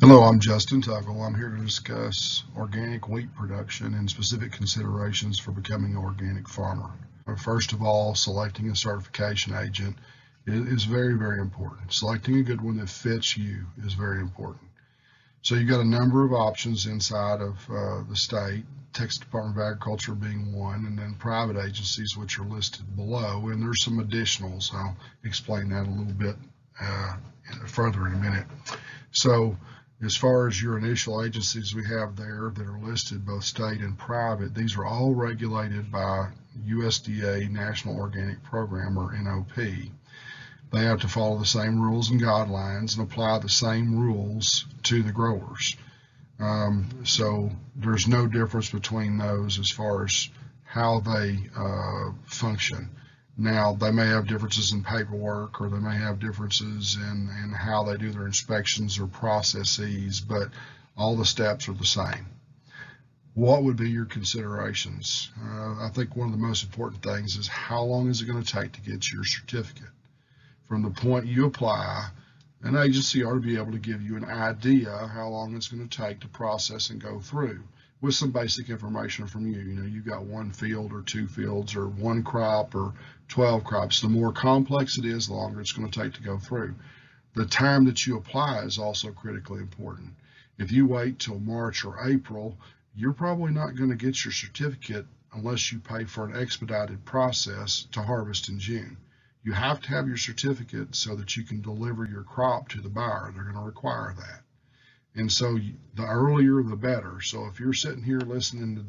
Hello, I'm Justin Tuggle. I'm here to discuss organic wheat production and specific considerations for becoming an organic farmer. First of all, selecting a certification agent is very, very important. Selecting a good one that fits you is very important. So you've got a number of options inside of the state, Texas Department of Agriculture being one, and then private agencies which are listed below, and there's some additionals. I'll explain that a little bit further in a minute. So as far as your initial agencies we have there that are listed, both state and private, these are all regulated by USDA National Organic Program, or NOP. They have to follow the same rules and guidelines and apply the same rules to the growers. So there's no difference between those as far as how they function. Now, they may have differences in paperwork, or they may have differences in how they do their inspections or processes, but all the steps are the same. What would be your considerations? I think one of the most important things is how long is it going to take to get your certificate? From the point you apply, an agency ought to be able to give you an idea how long it's going to take to process and go through, with some basic information from you. You know, you've got one field or two fields or one crop or 12 crops. The more complex it is, the longer it's going to take to go through. The time that you apply is also critically important. If you wait till March or April, you're probably not going to get your certificate unless you pay for an expedited process to harvest in June. You have to have your certificate so that you can deliver your crop to the buyer. They're going to require that. And so the earlier the better. So if you're sitting here listening to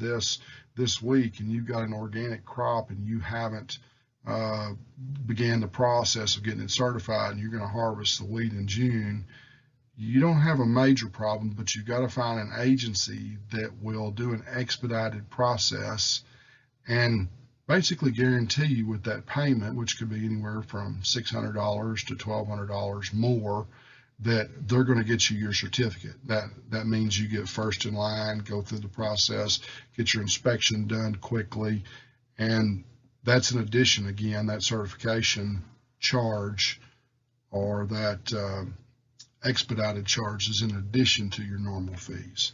this week and you've got an organic crop and you haven't began the process of getting it certified and you're going to harvest the wheat in June, you don't have a major problem, but you've got to find an agency that will do an expedited process and basically guarantee you with that payment, which could be anywhere from $600 to $1,200 more, that they're going to get you your certificate. That means you get first in line, go through the process, get your inspection done quickly, and that's in addition, again, that certification charge or that expedited charge is in addition to your normal fees.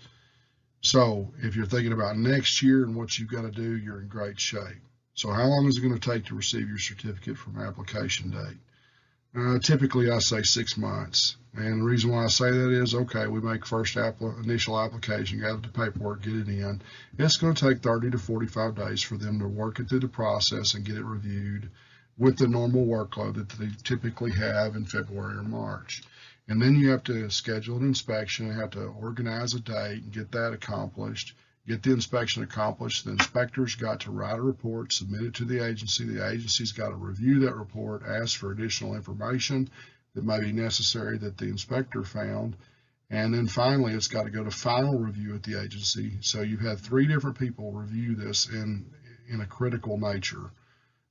So if you're thinking about next year and what you've got to do, you're in great shape. So how long is it going to take to receive your certificate from application date? Typically, I say 6 months. And the reason why I say that is, okay, we make first initial application, gather the paperwork, get it in. It's going to take 30 to 45 days for them to work it through the process and get it reviewed with the normal workload that they typically have in February or March. And then you have to schedule an inspection, you have to organize a date and get that accomplished. Get the inspection accomplished. The inspector's got to write a report, submit it to the agency. The agency's got to review that report, ask for additional information that may be necessary that the inspector found. And then finally, it's got to go to final review at the agency. So you've had 3 different people review this in a critical nature.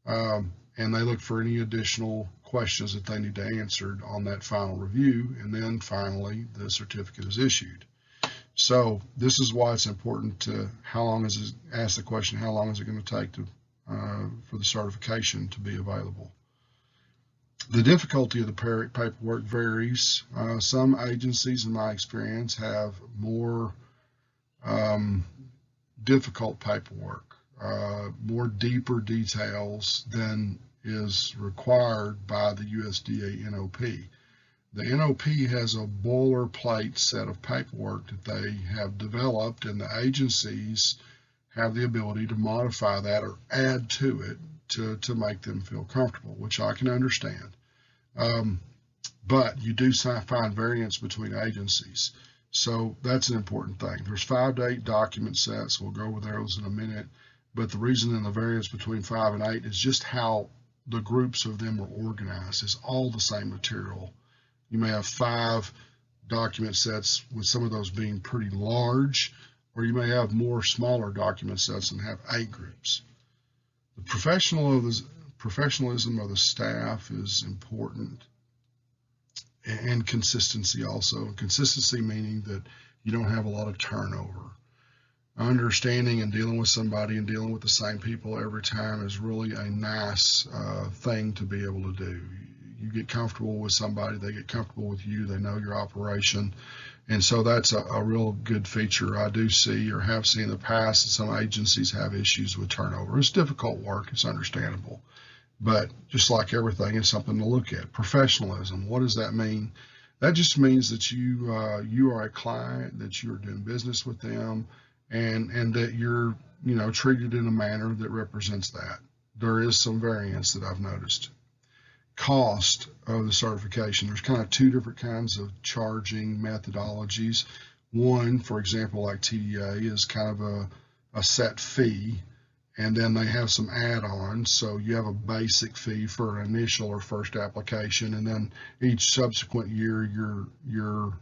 And they look for any additional questions that they need to answer on that final review. And then finally, the certificate is issued. So this is why it's important to ask the question, how long is it going to take for the certification to be available? The difficulty of the paperwork varies. Some agencies, in my experience, have more difficult paperwork, more deeper details than is required by the USDA NOP. The NOP has a boilerplate set of paperwork that they have developed, and the agencies have the ability to modify that or add to it to make them feel comfortable, which I can understand. But you do find variance between agencies. So that's an important thing. There's 5 to 8 document sets. We'll go over those in a minute. But the reason in the variance between 5 and 8 is just how the groups of them are organized. It's all the same material. You may have 5 document sets with some of those being pretty large, or you may have more smaller document sets and have 8 groups. The professionalism of the staff is important, and consistency also. Consistency meaning that you don't have a lot of turnover. Understanding and dealing with somebody and dealing with the same people every time is really a nice thing to be able to do. You get comfortable with somebody, they get comfortable with you, they know your operation, And so that's a real good feature. I do see or have seen in the past that some agencies have issues with turnover. It's difficult work, it's understandable. But just like everything, it's something to look at. Professionalism, what does that mean? That just means that you are a client, that you're doing business with them, and that you're treated in a manner that represents that. There is some variance that I've noticed. Cost of the certification. There's kind of two different kinds of charging methodologies. One, for example, like TDA, is kind of a set fee, and then they have some add-ons. So you have a basic fee for an initial or first application, and then each subsequent year your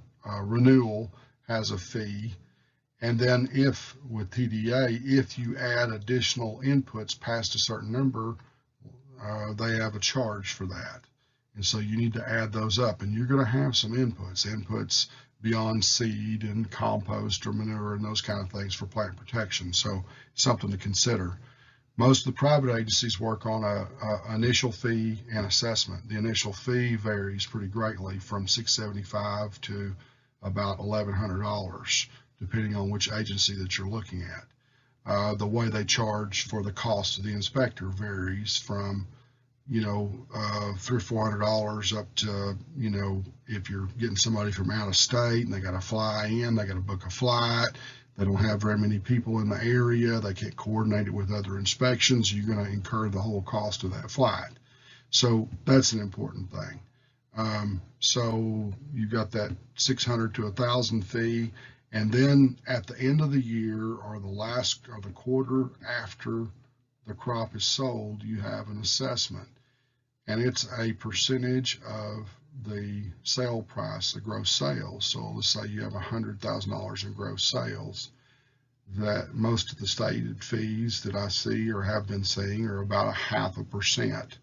renewal has a fee. And then with TDA, if you add additional inputs past a certain number, they have a charge for that. And so you need to add those up, and you're going to have some inputs beyond seed and compost or manure and those kind of things for plant protection. So something to consider. Most of the private agencies work on a initial fee and assessment. The initial fee varies pretty greatly from $675 to about $1,100, depending on which agency that you're looking at. The way they charge for the cost of the inspector varies from $300 or $400 up to, if you're getting somebody from out of state and they got to fly in, they got to book a flight, they don't have very many people in the area, they can't coordinate it with other inspections, you're going to incur the whole cost of that flight. So that's an important thing. So you've got that $600 to $1,000 fee, and then at the end of the year or the quarter after the crop is sold, you have an assessment, and it's a percentage of the sale price, the gross sales. So let's say you have $100,000 in gross sales. That most of the stated fees that I see or have been seeing are about 0.5%.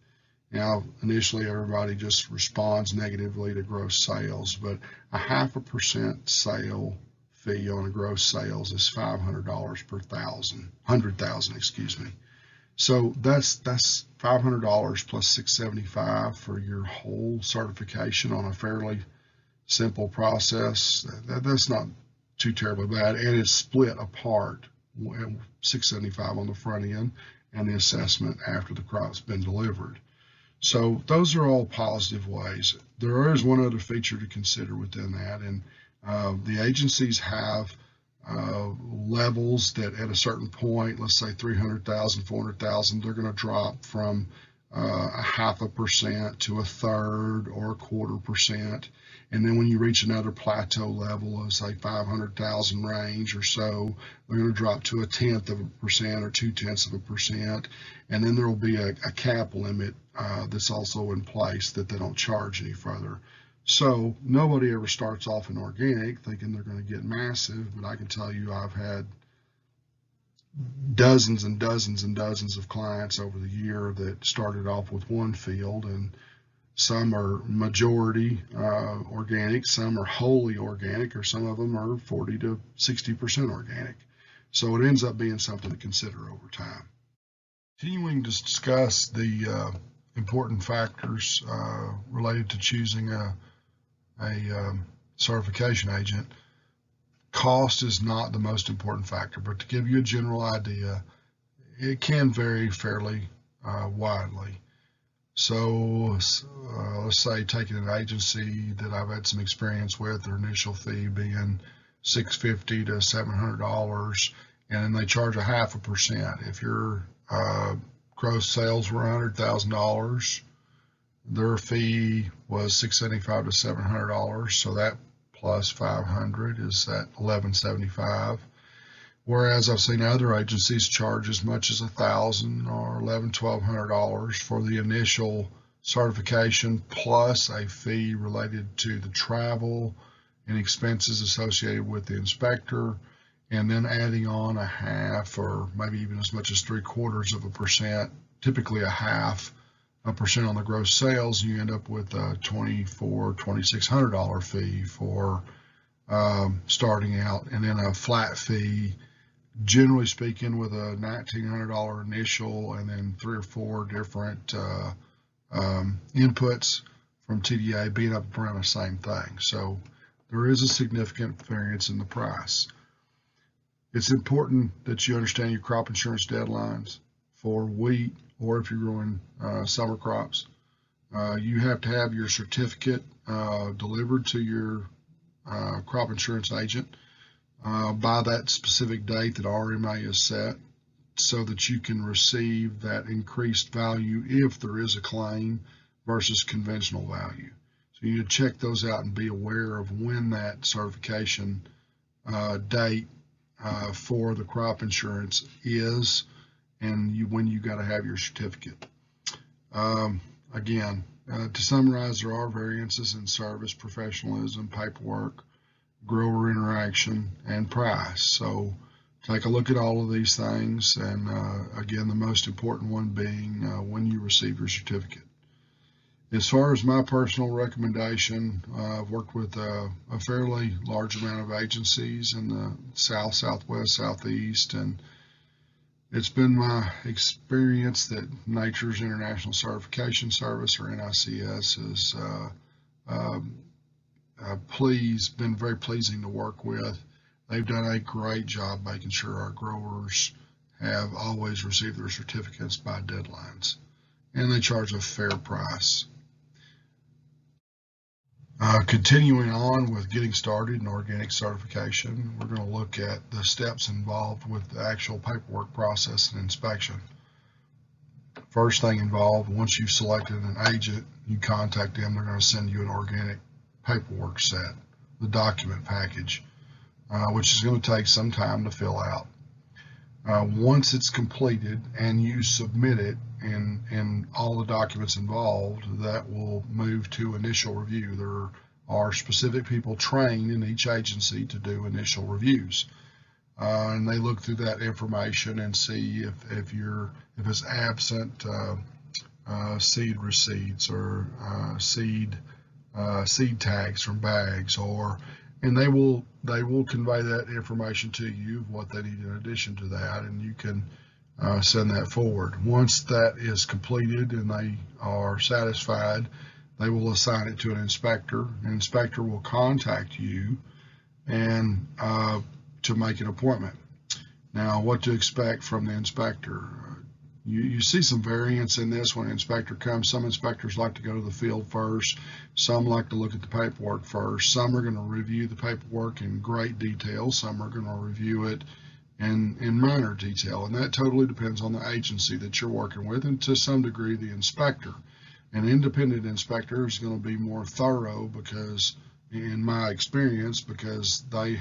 Now, initially everybody just responds negatively to gross sales, but 0.5% sale fee on a gross sales is $500 per 100,000, excuse me. So that's $500 plus $675 for your whole certification on a fairly simple process. That's not too terribly bad, and it's split apart, $675 on the front end and the assessment after the crop's been delivered. So those are all positive ways. There is one other feature to consider within that, and the agencies have levels that at a certain point, let's say 300,000, 400,000, they're going to drop from 0.5% to 1/3 or 1/4%. And then when you reach another plateau level of say 500,000 range or so, they're going to drop to 1/10% or 0.2%. And then there will be a cap limit that's also in place that they don't charge any further. So nobody ever starts off in organic thinking they're going to get massive, but I can tell you I've had dozens and dozens and dozens of clients over the year that started off with one field, and some are majority organic, some are wholly organic, or some of them are 40 to 60% organic. So it ends up being something to consider over time. Continuing to discuss the important factors related to choosing a certification agent. Cost is not the most important factor, but to give you a general idea, it can vary fairly widely. So let's say taking an agency that I've had some experience with, their initial fee being $650 to $700, and then they charge 0.5%. If your gross sales were $100,000, their fee was $675 to $700, so that plus 500 is at $1,175. Whereas I've seen other agencies charge as much as $1,000 or $1,100-$1,200 for the initial certification, plus a fee related to the travel and expenses associated with the inspector, and then adding on 0.5% or maybe even as much as 0.75%, typically 0.5% on the gross sales, you end up with a $2,400, $2,600 fee for starting out, and then a flat fee, generally speaking, with a $1,900 initial and then 3 or 4 different inputs from TDA being up around the same thing. So there is a significant variance in the price. It's important that you understand your crop insurance deadlines for wheat, or if you're growing summer crops. You have to have your certificate delivered to your crop insurance agent by that specific date that RMA is set, so that you can receive that increased value if there is a claim versus conventional value. So you need to check those out and be aware of when that certification date for the crop insurance is, and when you got to have your certificate. Again, to summarize, there are variances in service, professionalism, paperwork, grower interaction, and price. So take a look at all of these things, and again, the most important one being when you receive your certificate. As far as my personal recommendation, I've worked with a fairly large amount of agencies in the South, Southwest, Southeast, and it's been my experience that Nature's International Certification Service, or NICS, has been very pleasing to work with. They've done a great job making sure our growers have always received their certificates by deadlines, and they charge a fair price. Continuing on with getting started in organic certification, we're going to look at the steps involved with the actual paperwork process and inspection. First thing involved, once you've selected an agent, you contact them. They're going to send you an organic paperwork set, the document package, which is going to take some time to fill out. Once it's completed and you submit it and all the documents involved, that will move to initial review. There are specific people trained in each agency to do initial reviews, and they look through that information and see if it's absent seed receipts or seed tags from bags, and they will convey that information to you, what they need in addition to that, and you can send that forward. Once that is completed and they are satisfied, they will assign it to an inspector. An inspector will contact you and to make an appointment. Now, what to expect from the inspector? You see some variance in this when an inspector comes. Some inspectors like to go to the field first. Some like to look at the paperwork first. Some are going to review the paperwork in great detail. Some are going to review it in minor detail. And that totally depends on the agency that you're working with, and to some degree the inspector. An independent inspector is going to be more thorough, because, in my experience, because they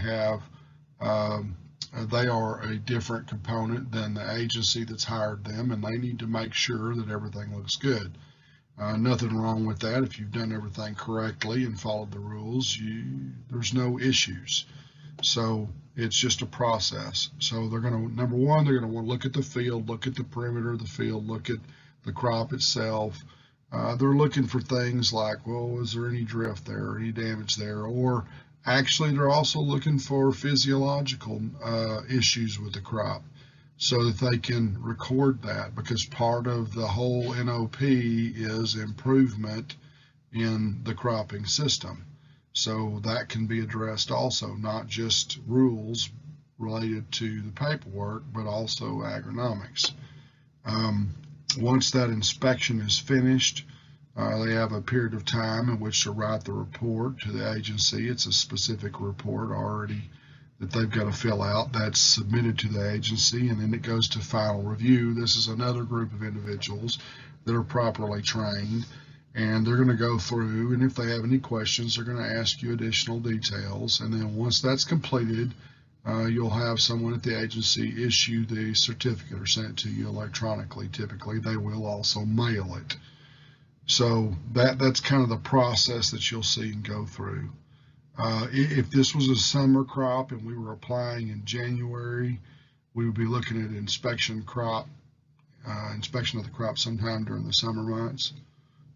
are a different component than the agency that's hired them, and they need to make sure that everything looks good. Nothing wrong with that. If you've done everything correctly and followed the rules, there's no issues. So it's just a process. So they're going to, number one, they're going to want to look at the field, look at the perimeter of the field, look at the crop itself. They're looking for things like, well, is there any drift there, or any damage there? Or actually, they're also looking for physiological issues with the crop, so that they can record that, because part of the whole NOP is improvement in the cropping system. So that can be addressed also, not just rules related to the paperwork, but also agronomics. Once that inspection is finished, they have a period of time in which to write the report to the agency. It's a specific report already that they've got to fill out. That's submitted to the agency, and then it goes to final review. This is another group of individuals that are properly trained, and they're going to go through, and if they have any questions, they're going to ask you additional details. And then once that's completed, you'll have someone at the agency issue the certificate or send it to you electronically. Typically, they will also mail it. So that's kind of the process that you'll see and go through. If this was a summer crop and we were applying in January, we would be looking at inspection of the crop sometime during the summer months,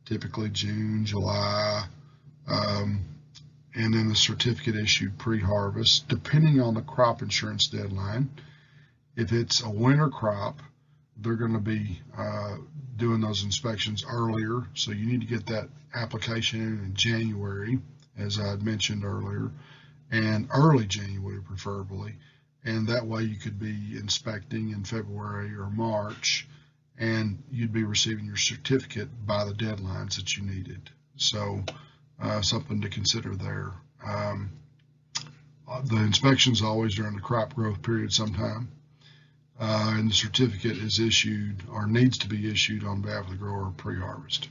typically June, July, and then the certificate issued pre-harvest, depending on the crop insurance deadline. If it's a winter crop, they're going to be doing those inspections earlier, so you need to get that application in January as I had mentioned earlier, and early January preferably, and that way you could be inspecting in February or March, and you'd be receiving your certificate by the deadlines that you needed. So something to consider there. The inspection's always during the crop growth period sometime, and the certificate is issued or needs to be issued on behalf of the grower pre-harvest.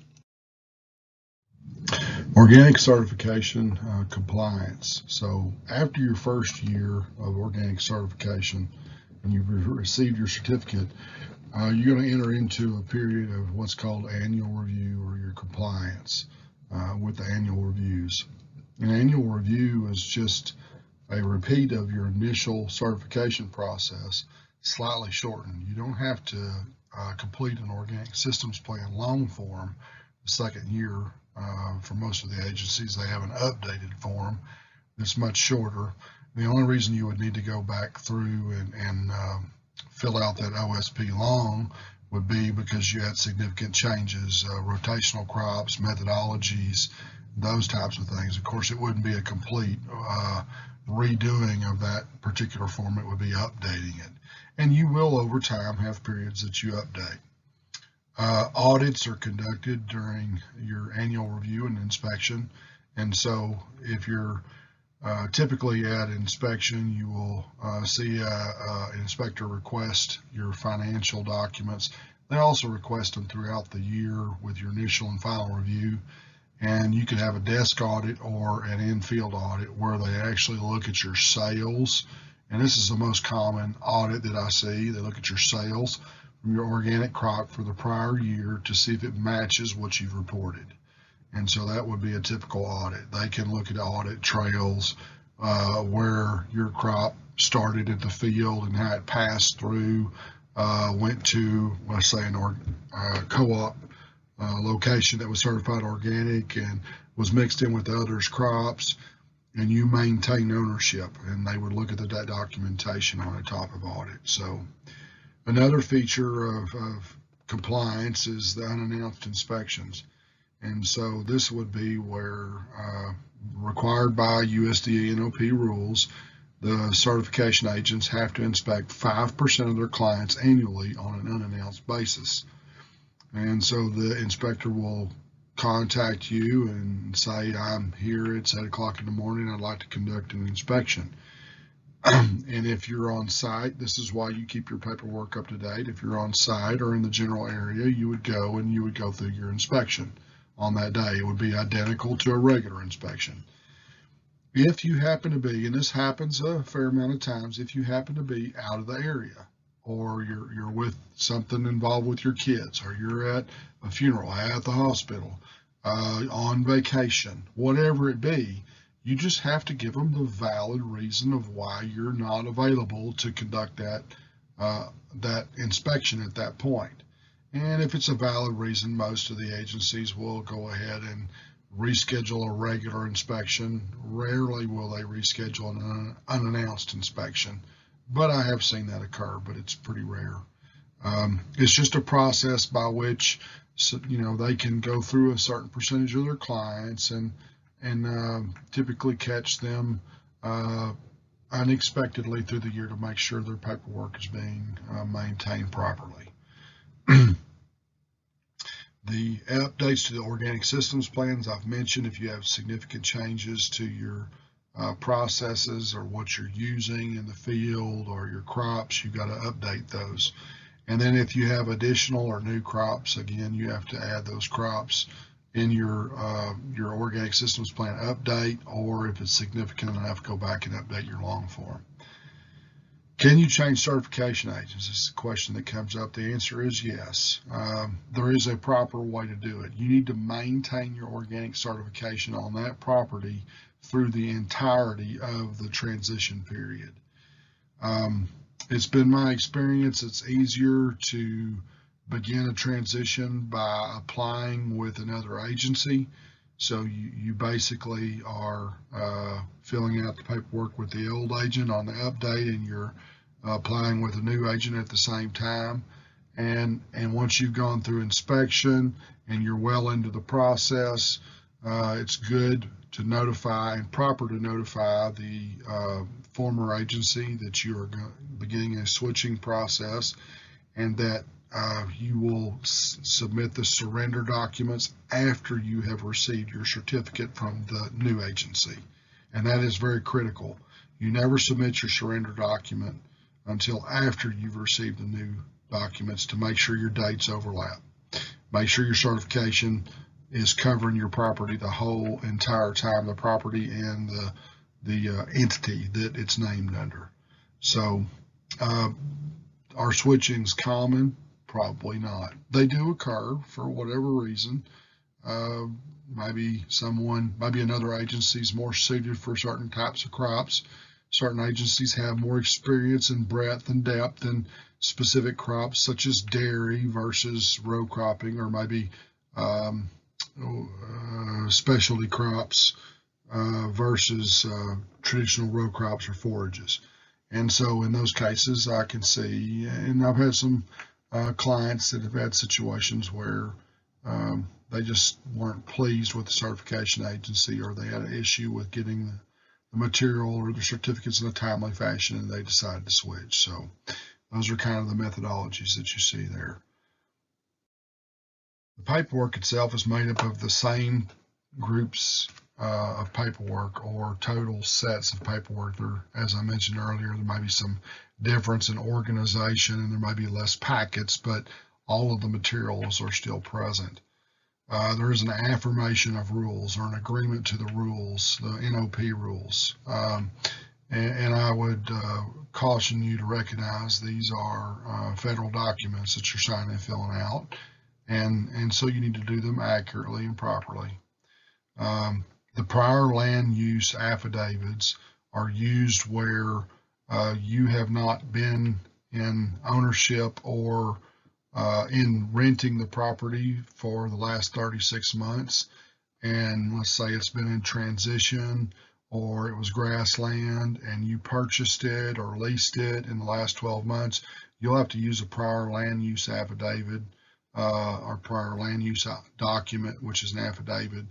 Organic certification compliance. So after your first year of organic certification and you've received your certificate, you're going to enter into a period of what's called annual review, or your compliance with the annual reviews. An annual review is just a repeat of your initial certification process, slightly shortened. You don't have to complete an organic systems plan long form the second year. For most of the agencies, they have an updated form that's much shorter. The only reason you would need to go back through and fill out that OSP long would be because you had significant changes, rotational crops, methodologies, those types of things. Of course, it wouldn't be a complete redoing of that particular form. It would be updating it. And you will, over time, have periods that you update. Audits are conducted during your annual review and inspection. And so if you're typically at inspection, you will see an inspector request your financial documents. They also request them throughout the year with your initial and final review. And you could have a desk audit or an in-field audit where they actually look at your sales. And this is the most common audit that I see. They look at your sales from your organic crop for the prior year to see if it matches what you've reported. And so that would be a typical audit. They can look at audit trails where your crop started at the field and how it passed through, went to, let's say, a co-op location that was certified organic and was mixed in with others' crops, and you maintain ownership, and they would look at the documentation on the top of audit. So another feature of compliance is the unannounced inspections. And so this would be where, required by USDA NOP rules, the certification agents have to inspect 5% of their clients annually on an unannounced basis. And so the inspector will contact you and say, I'm here, it's 8 o'clock in the morning, I'd like to conduct an inspection. And if you're on site, this is why you keep your paperwork up to date. If you're on site or in the general area, you would go through your inspection on that day. It would be identical to a regular inspection. If you happen to be, and this happens a fair amount of times, if you happen to be out of the area, or you're with something involved with your kids, or you're at a funeral, at the hospital, on vacation, whatever it be, you just have to give them the valid reason of why you're not available to conduct that inspection at that point. And if it's a valid reason, most of the agencies will go ahead and reschedule a regular inspection. Rarely will they reschedule an unannounced inspection, but I have seen that occur, but it's pretty rare. It's just a process by which, they can go through a certain percentage of their clients and typically catch them unexpectedly through the year to make sure their paperwork is being maintained properly. The updates to the organic systems plans I've mentioned. If you have significant changes to your processes or what you're using in the field or your crops, you've got to update those. And then if you have additional or new crops, again, you have to add those crops in your organic systems plan update, or if it's significant enough, go back and update your long form. Can you change certification agents? This is a question that comes up. The answer is yes. There is a proper way to do it. You need to maintain your organic certification on that property through the entirety of the transition period. It's been my experience, it's easier to begin a transition by applying with another agency. So you basically are filling out the paperwork with the old agent on the update, and you're applying with a new agent at the same time. And once you've gone through inspection and you're well into the process, it's good to notify and proper to notify the former agency that you are beginning a switching process, and that you will submit the surrender documents after you have received your certificate from the new agency. And that is very critical. You never submit your surrender document until after you've received the new documents to make sure your dates overlap. Make sure your certification is covering your property the whole entire time, the property and the entity that it's named under. So are switchings common? Probably not. They do occur for whatever reason. Maybe another agency is more suited for certain types of crops. Certain agencies have more experience in breadth and depth in specific crops, such as dairy versus row cropping, or maybe specialty crops versus traditional row crops or forages. And so in those cases, I can see, and I've had some clients that have had situations where they just weren't pleased with the certification agency, or they had an issue with getting the material or the certificates in a timely fashion, and they decided to switch. So those are kind of the methodologies that you see there. The paperwork itself is made up of the same groups of paperwork, or total sets of paperwork. As I mentioned earlier, there might be some difference in organization, and there might be less packets, but all of the materials are still present. There is an affirmation of rules, or an agreement to the rules, the NOP rules. And I would caution you to recognize these are federal documents that you're signing and filling out, and so you need to do them accurately and properly. The prior land use affidavits are used where you have not been in ownership or in renting the property for the last 36 months, and let's say it's been in transition, or it was grassland and you purchased it or leased it in the last 12 months, you'll have to use a prior land use affidavit or prior land use document, which is an affidavit,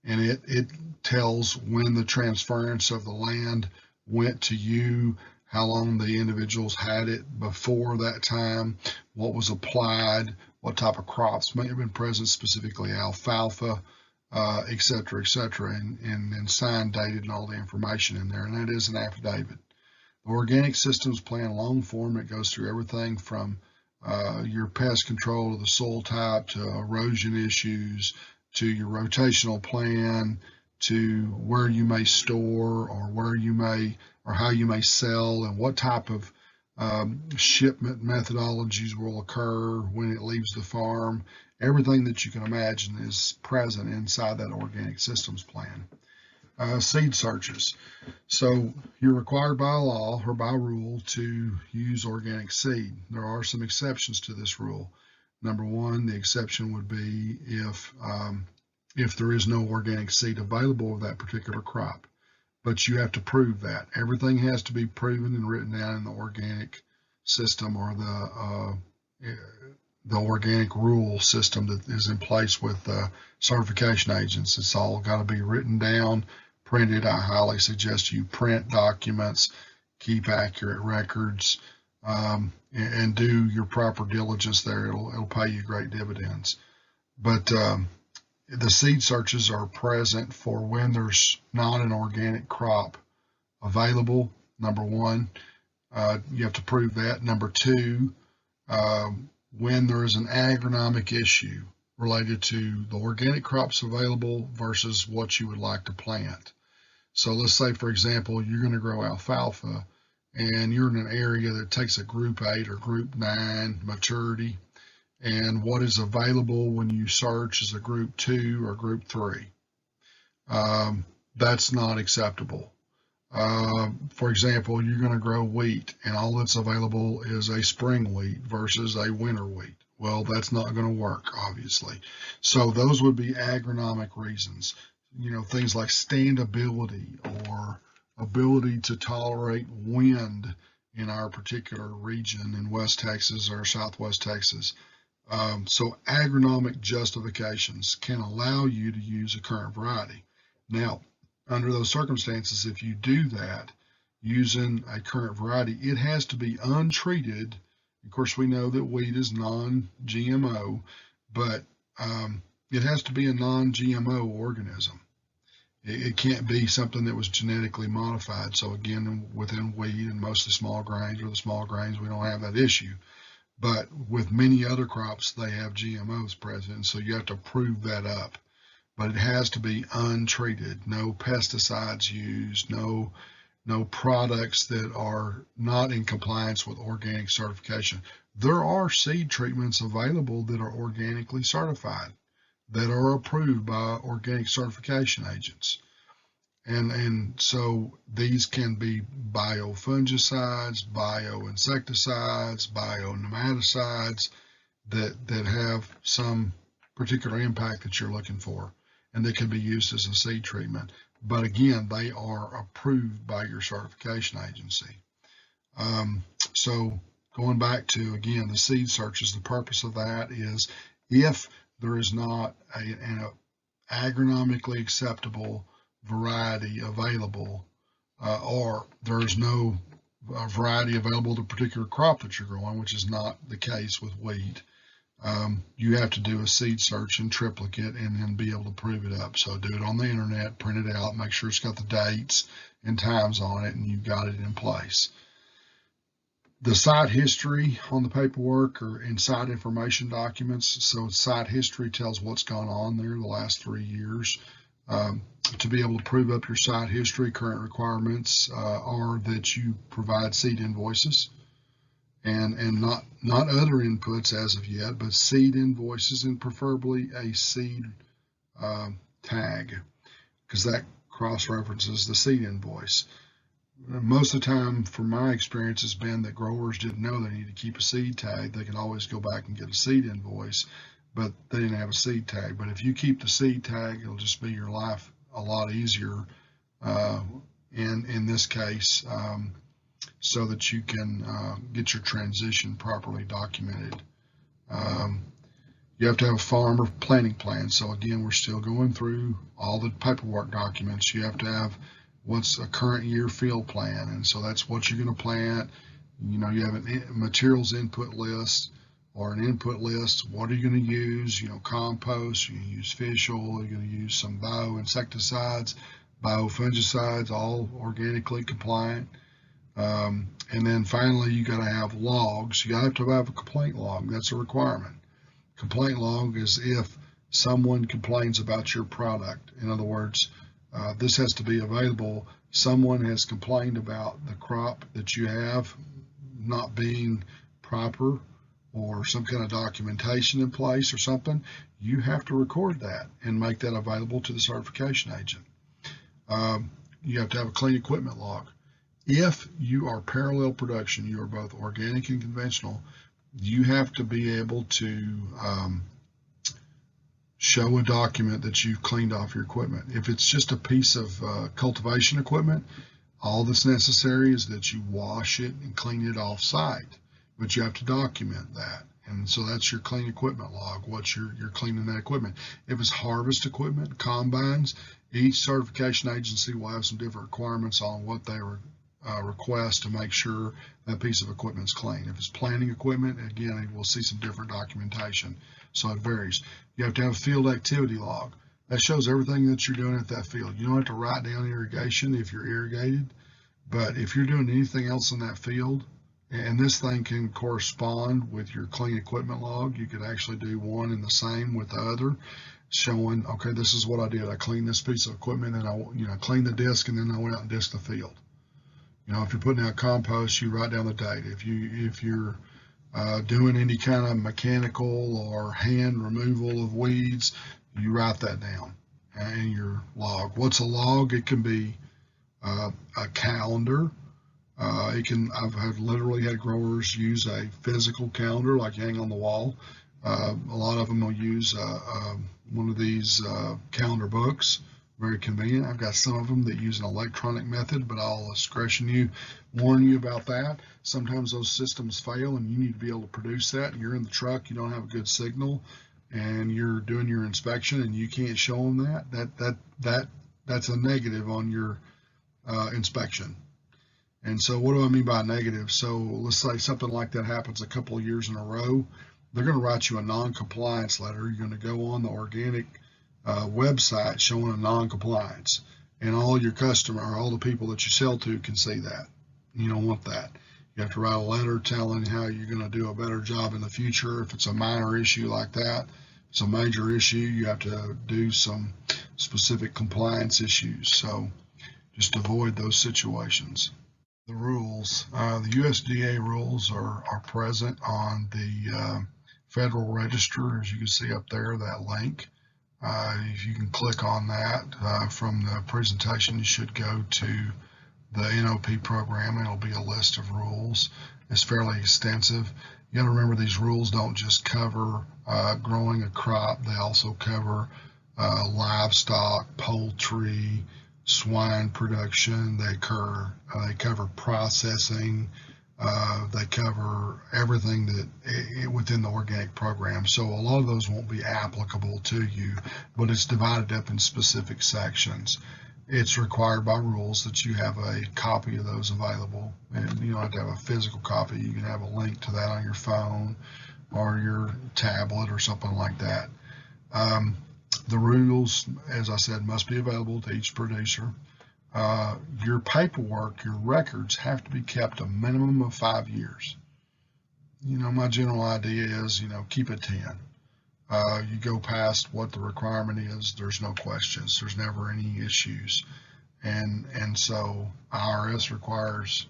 and it tells when the transference of the land went to you, how long the individuals had it before that time, what was applied, what type of crops may have been present, specifically alfalfa, et cetera, and signed, dated, and all the information in there, and that is an affidavit. The organic systems plan long form, it goes through everything from your pest control to the soil type to erosion issues to your rotational plan to where you may store or where you may or how you may sell and what type of shipment methodologies will occur when it leaves the farm. Everything that you can imagine is present inside that organic systems plan. Seed searches. So you're required by law or by rule to use organic seed. There are some exceptions to this rule. Number one, the exception would be if there is no organic seed available of that particular crop. But you have to prove that. Everything has to be proven and written down in the organic system or the organic rule system that is in place with certification agents. It's all got to be written down, printed. I highly suggest you print documents, keep accurate records, and do your proper diligence there. It'll pay you great dividends. But the seed searches are present for when there's not an organic crop available. Number one, you have to prove that. Number two, when there is an agronomic issue related to the organic crops available versus what you would like to plant. So let's say, for example, you're going to grow alfalfa and you're in an area that takes a group 8 or group 9 maturity, and what is available when you search is a group 2 or group 3. That's not acceptable. For example, you're going to grow wheat and all that's available is a spring wheat versus a winter wheat. Well, that's not going to work, obviously. So those would be agronomic reasons. You know, things like standability or ability to tolerate wind in our particular region in West Texas or Southwest Texas. So agronomic justifications can allow you to use a current variety. Now, under those circumstances, if you do that using a current variety, it has to be untreated. Of course, we know that wheat is non-GMO, but it has to be a non-GMO organism. It can't be something that was genetically modified. So again, within wheat and most of the small grains or the small grains, we don't have that issue. But with many other crops, they have GMOs present, so you have to prove that up. But it has to be untreated, no pesticides used, no products that are not in compliance with organic certification. There are seed treatments available that are organically certified, that are approved by organic certification agents. And so these can be biofungicides, bioinsecticides, bionematicides that have some particular impact that you're looking for, and they can be used as a seed treatment. But again, they are approved by your certification agency. So going back to, again, the seed searches, the purpose of that is if there is not an agronomically acceptable variety available, or there's no variety available to a particular crop that you're growing, which is not the case with wheat, you have to do a seed search in triplicate and then be able to prove it up. So do it on the internet, print it out, make sure it's got the dates and times on it, and you've got it in place. The site history on the paperwork or in site information documents. So site history tells what's gone on there the last 3 years. To be able to prove up your site history, current requirements are that you provide seed invoices and not other inputs as of yet, but seed invoices and preferably a seed tag, because that cross-references the seed invoice. Most of the time, from my experience, has been that growers didn't know they needed to keep a seed tag. They could always go back and get a seed invoice, but they didn't have a seed tag. But if you keep the seed tag, it'll just make your life a lot easier in this case, so that you can get your transition properly documented. You have to have a farmer planting plan. So again, we're still going through all the paperwork documents. You have to have what's a current year field plan, and so that's what you're going to plant. You have a materials input list or an input list. What are you going to use? Compost, you're going to use fish oil, you're going to use some bioinsecticides, biofungicides, all organically compliant. And then finally, you got to have logs. You have to have a complaint log. That's a requirement. Complaint log is if someone complains about your product. In other words, this has to be available. Someone has complained about the crop that you have not being proper, or some kind of documentation in place or something. You have to record that and make that available to the certification agent. You have to have a clean equipment log. If you are parallel production, you are both organic and conventional, you have to be able to show a document that you've cleaned off your equipment. If it's just a piece of cultivation equipment, all that's necessary is that you wash it and clean it off site, but you have to document that. And so that's your clean equipment log, what you're cleaning that equipment. If it's harvest equipment, combines, each certification agency will have some different requirements on what they request to make sure that piece of equipment is clean. If it's planting equipment, again, we'll see some different documentation. So it varies. You have to have a field activity log. That shows everything that you're doing at that field. You don't have to write down irrigation if you're irrigated, but if you're doing anything else in that field, and this thing can correspond with your clean equipment log, you could actually do one and the same with the other, showing, okay, this is what I did. I cleaned this piece of equipment, and I cleaned the disc, and then I went out and disked the field. If you're putting out compost, you write down the date. If you're doing any kind of mechanical or hand removal of weeds, you write that down in your log. What's a log? It can be a calendar. I've literally had growers use a physical calendar, like you hang on the wall. A lot of them will use one of these calendar books very convenient. I've got some of them that use an electronic method, but I'll warn you about that. Sometimes those systems fail and you need to be able to produce that. You're in the truck, you don't have a good signal, and you're doing your inspection and you can't show them that's a negative on your inspection. And so what do I mean by negative? So let's say something like that happens a couple of years in a row. They're going to write you a non-compliance letter. You're going to go on the organic website showing a non-compliance, and all your all the people that you sell to can see that. You don't want that. You have to write a letter telling how you're going to do a better job in the future. If it's a minor issue like that, if it's a major issue, you have to do some specific compliance issues. So just avoid those situations. The rules, the USDA rules are present on the Federal Register, as you can see up there, that link. If you can click on that from the presentation, you should go to the NOP program. It'll be a list of rules. It's fairly extensive. You got to remember, these rules don't just cover growing a crop. They also cover livestock, poultry, swine production. They cover processing. They cover everything that within the organic program. So a lot of those won't be applicable to you, but it's divided up in specific sections. It's required by rules that you have a copy of those available, and you don't have to have a physical copy. You can have a link to that on your phone or your tablet or something like that. The rules, as I said, must be available to each producer. Your paperwork, your records have to be kept a minimum of 5 years. My general idea is, keep it 10. You go past what the requirement is, there's no questions. There's never any issues. And so IRS requires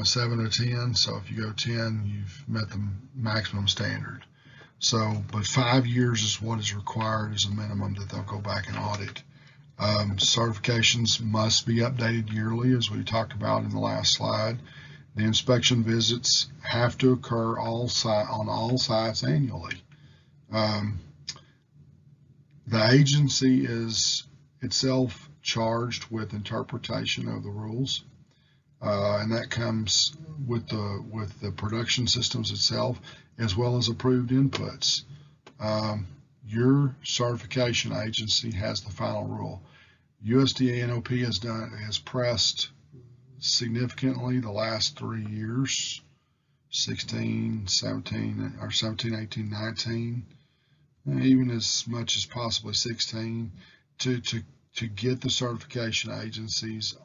7 to 10. So if you go 10, you've met the maximum standard. So, but 5 years is what is required as a minimum that they'll go back and audit. Certifications must be updated yearly, as we talked about in the last slide. The inspection visits have to occur on all sites annually. The agency is itself charged with interpretation of the rules, and that comes with the production systems itself, as well as approved inputs. Your certification agency has the final rule. USDA NOP has pressed significantly the last 3 years, 16, 17, or 17, 18, 19, even as much as possibly 16, to get the certification agencies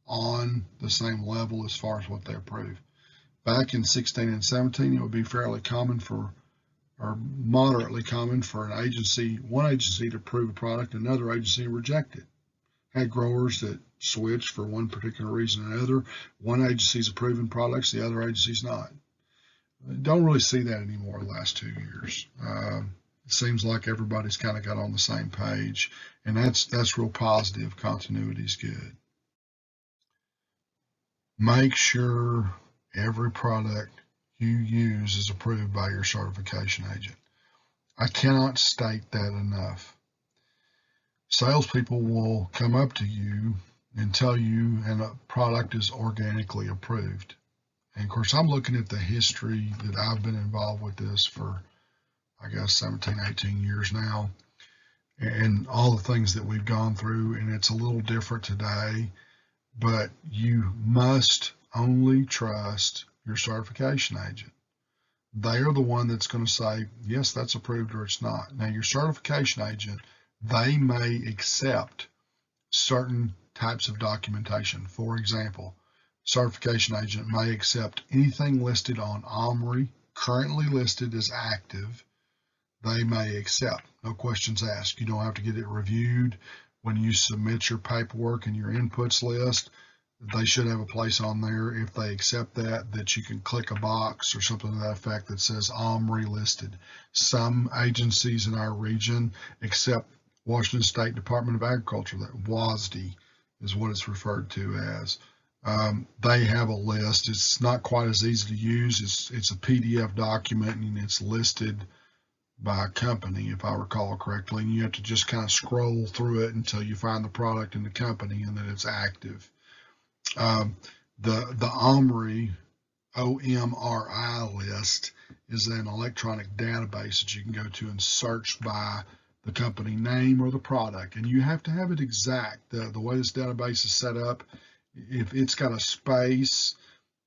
on the same level as far as what they approve. Back in 16 and 17, it would be fairly common or moderately common for one agency to approve a product, another agency to reject it. Had growers that switched for one particular reason or another. One agency's approving products, the other agency's not. Don't really see that anymore the last 2 years. It seems like everybody's kind of got on the same page, and that's real positive. Continuity is good. Make sure every product you use is approved by your certification agent. I cannot state that enough. Salespeople will come up to you and tell you a product is organically approved. And of course, I'm looking at the history that I've been involved with this for, I guess, 17, 18 years now, and all the things that we've gone through, and it's a little different today, but you must only trust your certification agent. They are the one that's going to say, yes, that's approved or it's not. Now, your certification agent, they may accept certain types of documentation. For example, certification agent may accept anything listed on OMRI, currently listed as active. They may accept, no questions asked. You don't have to get it reviewed. When you submit your paperwork and your inputs list, they should have a place on there, if they accept that you can click a box or something to that effect that says OMRI listed. Some agencies in our region accept Washington State Department of Agriculture, that WASD is what it's referred to as. They have a list. It's not quite as easy to use. It's a PDF document, and it's listed by company, if I recall correctly, and you have to just kind of scroll through it until you find the product and the company and that it's active. The OMRI list is an electronic database that you can go to and search by the company name or the product, and you have to have it exact. The way this database is set up, if it's got a space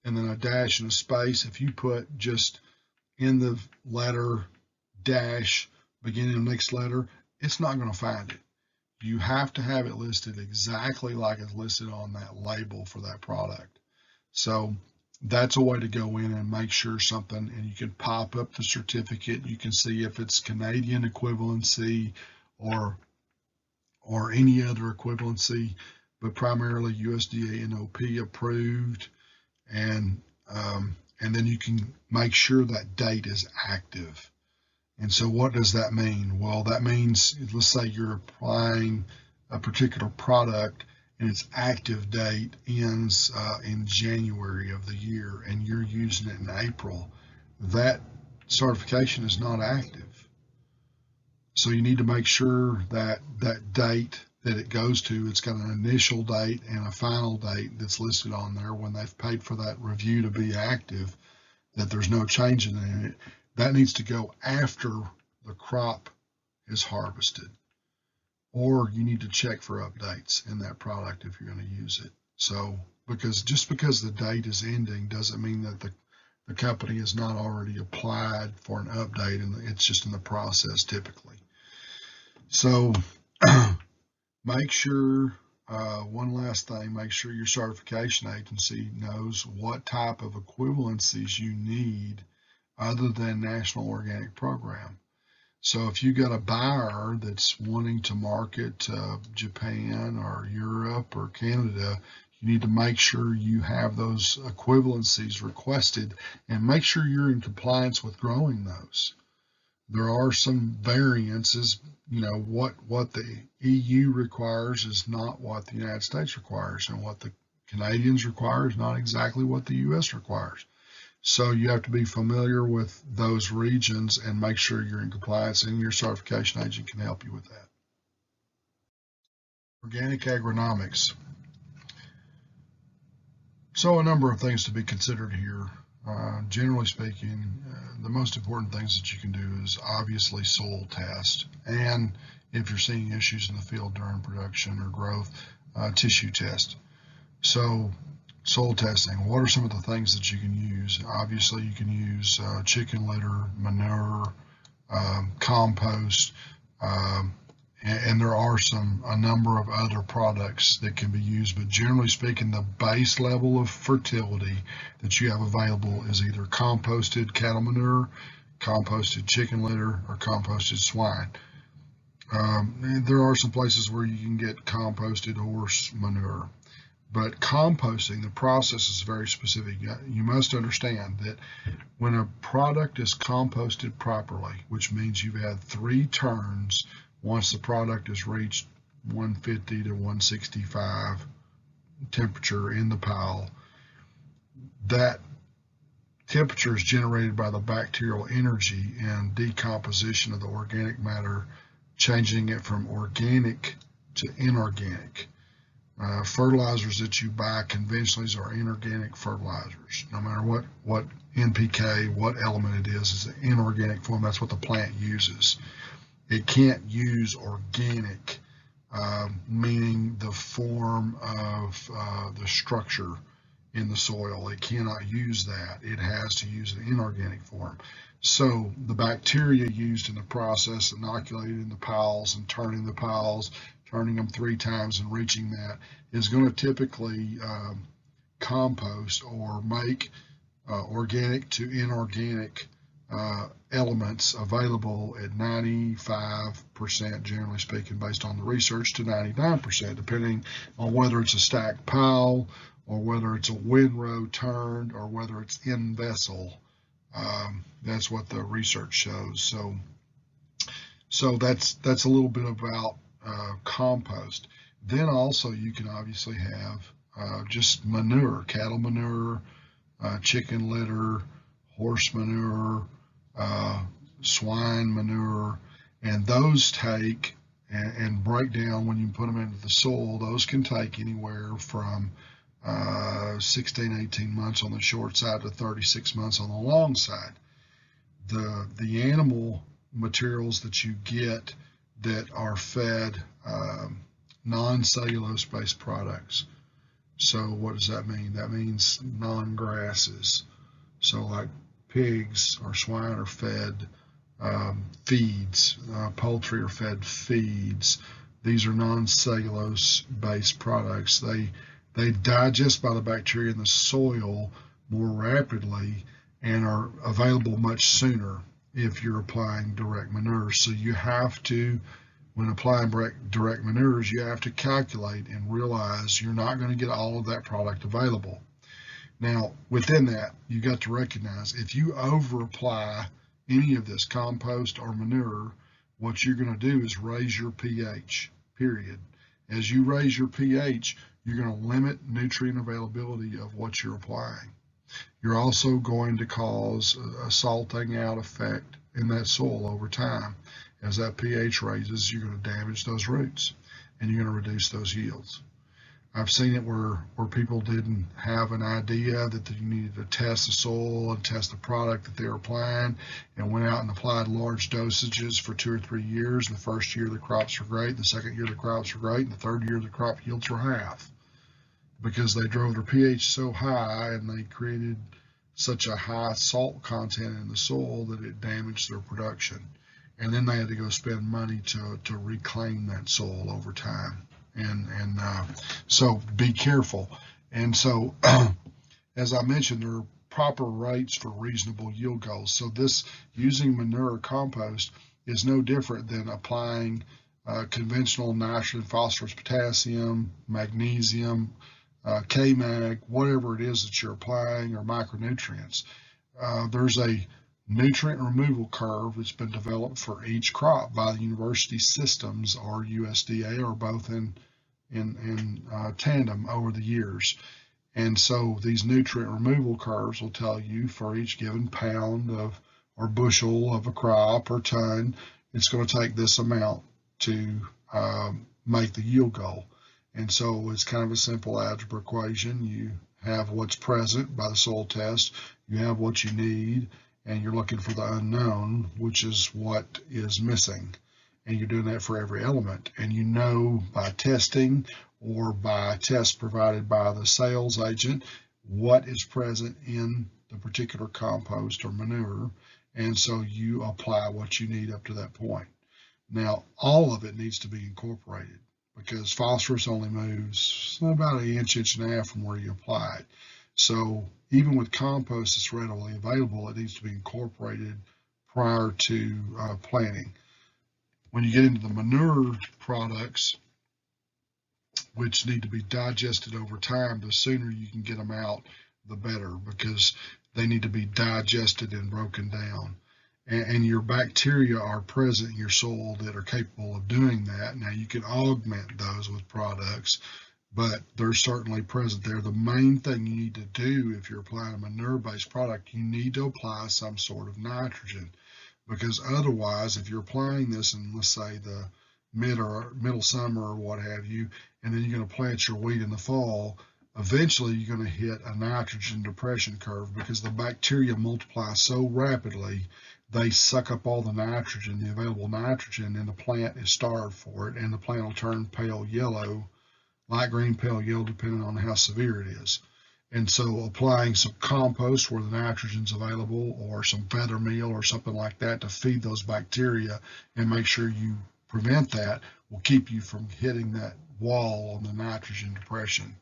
and then a dash and a space, if you put just in the letter dash beginning of the next letter, it's not going to find it. You have to have it listed exactly like it's listed on that label for that product. So that's a way to go in and make sure something, and you can pop up the certificate. You can see if it's Canadian equivalency or any other equivalency, but primarily USDA NOP approved, and then you can make sure that date is active. And so what does that mean? Well, that means, let's say you're applying a particular product and its active date ends in January of the year and you're using it in April. That certification is not active. So you need to make sure that that date that it goes to, it's got an initial date and a final date that's listed on there when they've paid for that review to be active, that there's no change in it. That needs to go after the crop is harvested, or you need to check for updates in that product if you're going to use it. So just because the date is ending doesn't mean that the company has not already applied for an update, and it's just in the process typically. So make sure, one last thing, make sure your certification agency knows what type of equivalencies you need other than National Organic Program. So if you got a buyer that's wanting to market Japan or Europe or Canada, you need to make sure you have those equivalencies requested and make sure you're in compliance with growing those. There are some variances. What the EU requires is not what the United States requires, and what the Canadians require is not exactly what the US requires. So you have to be familiar with those regions and make sure you're in compliance, and your certification agent can help you with that. Organic agronomics. So a number of things to be considered here. Generally speaking, the most important things that you can do is obviously soil test, and if you're seeing issues in the field during production or growth, tissue test. So soil testing, what are some of the things that you can use? Obviously you can use chicken litter, manure, compost, and there are a number of other products that can be used, but generally speaking, the base level of fertility that you have available is either composted cattle manure, composted chicken litter, or composted swine. There are some places where you can get composted horse manure, but composting, the process is very specific. You must understand that when a product is composted properly, which means you've had 3 turns once the product has reached 150 to 165 temperature in the pile, that temperature is generated by the bacterial energy and decomposition of the organic matter, changing it from organic to inorganic. Fertilizers that you buy conventionally are inorganic fertilizers. No matter what NPK, what element it is an inorganic form. That's what the plant uses. It can't use organic, meaning the form of the structure in the soil. It cannot use that. It has to use an inorganic form. So the bacteria used in the process, inoculated in the piles and turning the piles, turning them 3 times and reaching that, is going to typically compost or make organic to inorganic elements available at 95%, generally speaking, based on the research, to 99%, depending on whether it's a stacked pile or whether it's a windrow turned or whether it's in vessel. That's what the research shows. So that's a little bit about compost. Then also you can obviously have just manure, cattle manure, chicken litter, horse manure, swine manure, and those take and break down when you put them into the soil. Those can take anywhere from 16, 18 months on the short side to 36 months on the long side. The animal materials that you get that are fed non-cellulose based products. So what does that mean? That means non-grasses. So like pigs or swine are fed feeds, poultry are fed feeds. These are non-cellulose based products. They digest by the bacteria in the soil more rapidly and are available much sooner if you're applying direct manures. So you have to, when applying direct manures, you have to calculate and realize you're not going to get all of that product available. Now, within that, you got to recognize if you over apply any of this compost or manure, what you're going to do is raise your pH, period. As you raise your pH, you're going to limit nutrient availability of what you're applying. You're also going to cause a salting out effect in that soil over time. As that pH raises, you're going to damage those roots and you're going to reduce those yields. I've seen it where people didn't have an idea that you needed to test the soil and test the product that they were applying, and went out and applied large dosages for 2 or 3 years. The first year the crops were great, the second year the crops were great, and the third year the crop yields were half, because they drove their pH so high and they created such a high salt content in the soil that it damaged their production. And then they had to go spend money to reclaim that soil over time. And so be careful. And so, as I mentioned, there are proper rates for reasonable yield goals. So this using manure or compost is no different than applying conventional nitrogen, phosphorus, potassium, magnesium, K-mag, whatever it is that you're applying, or micronutrients. There's a nutrient removal curve that's been developed for each crop by the university systems or USDA, or both in tandem over the years. And so these nutrient removal curves will tell you for each given pound of or bushel of a crop or ton, it's going to take this amount to make the yield goal. And so it's kind of a simple algebra equation. You have what's present by the soil test, you have what you need, and you're looking for the unknown, which is what is missing. And you're doing that for every element. And you know by testing or by tests provided by the sales agent what is present in the particular compost or manure. And so you apply what you need up to that point. Now, all of it needs to be incorporated, because phosphorus only moves about an inch and a half from where you apply it. So even with compost that's readily available, it needs to be incorporated prior to planting. When you get into the manure products, which need to be digested over time, the sooner you can get them out, the better, because they need to be digested and broken down. And your bacteria are present in your soil that are capable of doing that. Now, you can augment those with products, but they're certainly present there. The main thing you need to do if you're applying a manure-based product, you need to apply some sort of nitrogen, because otherwise, if you're applying this in, let's say, the middle summer or what have you, and then you're going to plant your wheat in the fall, eventually you're going to hit a nitrogen depression curve, because the bacteria multiply so rapidly, they suck up all the nitrogen, the available nitrogen, and the plant is starved for it, and the plant will turn pale yellow, light green, pale yellow, depending on how severe it is. And so applying some compost where the nitrogen's available, or some feather meal or something like that to feed those bacteria and make sure you prevent that, will keep you from hitting that wall on the nitrogen depression.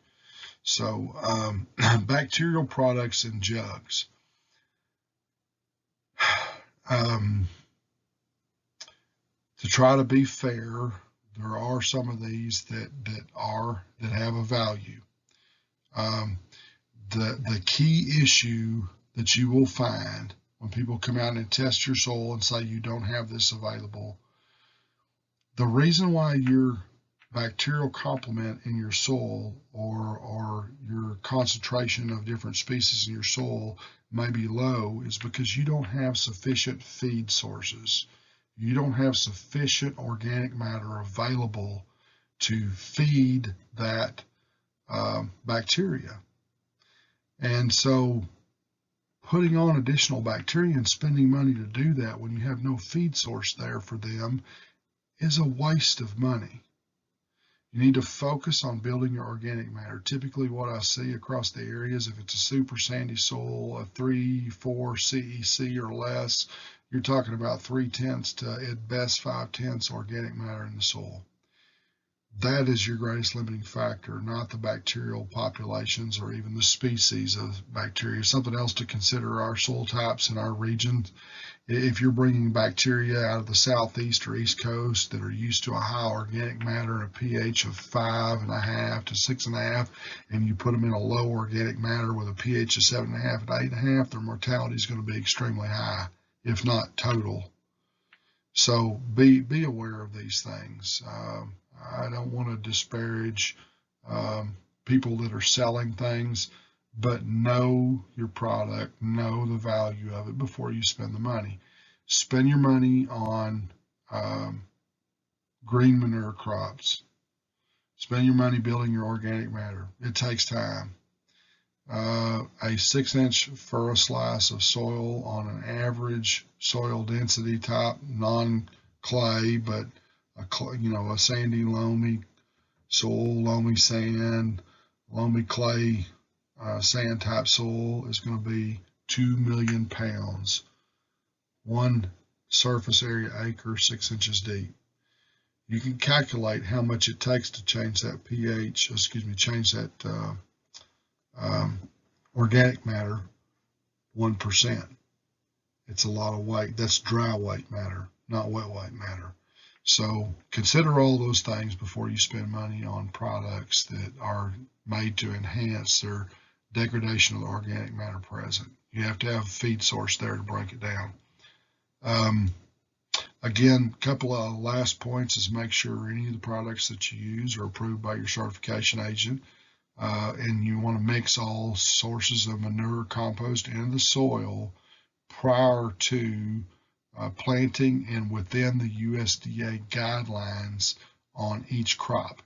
So bacterial products in jugs. To try to be fair, there are some of these that have a value. The key issue that you will find when people come out and test your soil and say you don't have this available, the reason why you're bacterial complement in your soil or your concentration of different species in your soil may be low is because you don't have sufficient feed sources. You don't have sufficient organic matter available to feed that bacteria. And so putting on additional bacteria and spending money to do that when you have no feed source there for them is a waste of money. You need to focus on building your organic matter. Typically what I see across the areas, if it's a super sandy soil, a 3-4 CEC or less, you're talking about 3/10 to at best 5/10 organic matter in the soil. That is your greatest limiting factor, not the bacterial populations or even the species of bacteria. Something else to consider our soil types in our region. If you're bringing bacteria out of the southeast or east coast that are used to a high organic matter and a pH of 5.5 to 6.5, and you put them in a low organic matter with a pH of 7.5 and 8.5, their mortality is going to be extremely high, if not total. So be aware of these things. I don't want to disparage people that are selling things, but know your product, know the value of it before you spend the money. Spend your money on green manure crops. Spend your money building your organic matter. It takes time. A 6-inch furrow slice of soil on an average soil density type, non-clay, but a sandy, loamy soil, loamy sand, loamy clay, sand type soil is going to be 2 million pounds. One surface area acre, 6 inches deep. You can calculate how much it takes to change that pH, change that organic matter 1%. It's a lot of weight. That's dry weight matter, not wet weight matter. So consider all those things before you spend money on products that are made to enhance their degradation of the organic matter present. You have to have a feed source there to break it down. Again, a couple of last points is make sure any of the products that you use are approved by your certification agent. And you want to mix all sources of manure, compost in the soil prior to planting and within the USDA guidelines on each crop.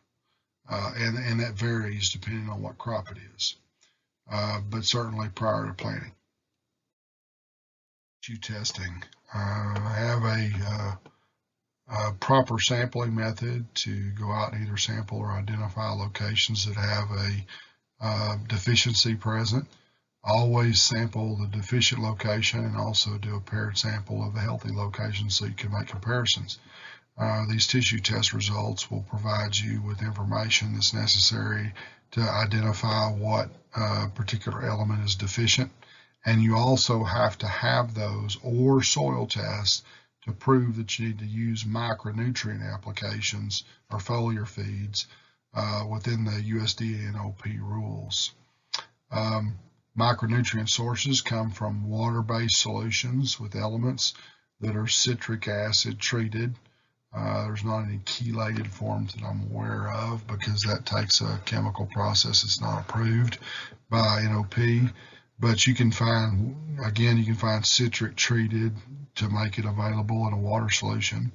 And that varies depending on what crop it is, but certainly prior to planting. Testing. Have a proper sampling method to go out and either sample or identify locations that have a deficiency present. Always sample the deficient location and also do a paired sample of the healthy location so you can make comparisons. These tissue test results will provide you with information that's necessary to identify what particular element is deficient. And you also have to have those or soil tests to prove that you need to use micronutrient applications or foliar feeds within the USDA and OP rules. Micronutrient sources come from water-based solutions with elements that are citric acid treated. There's not any chelated forms that I'm aware of because that takes a chemical process that's not approved by NOP. But you can find, again, you can find citric treated to make it available in a water solution.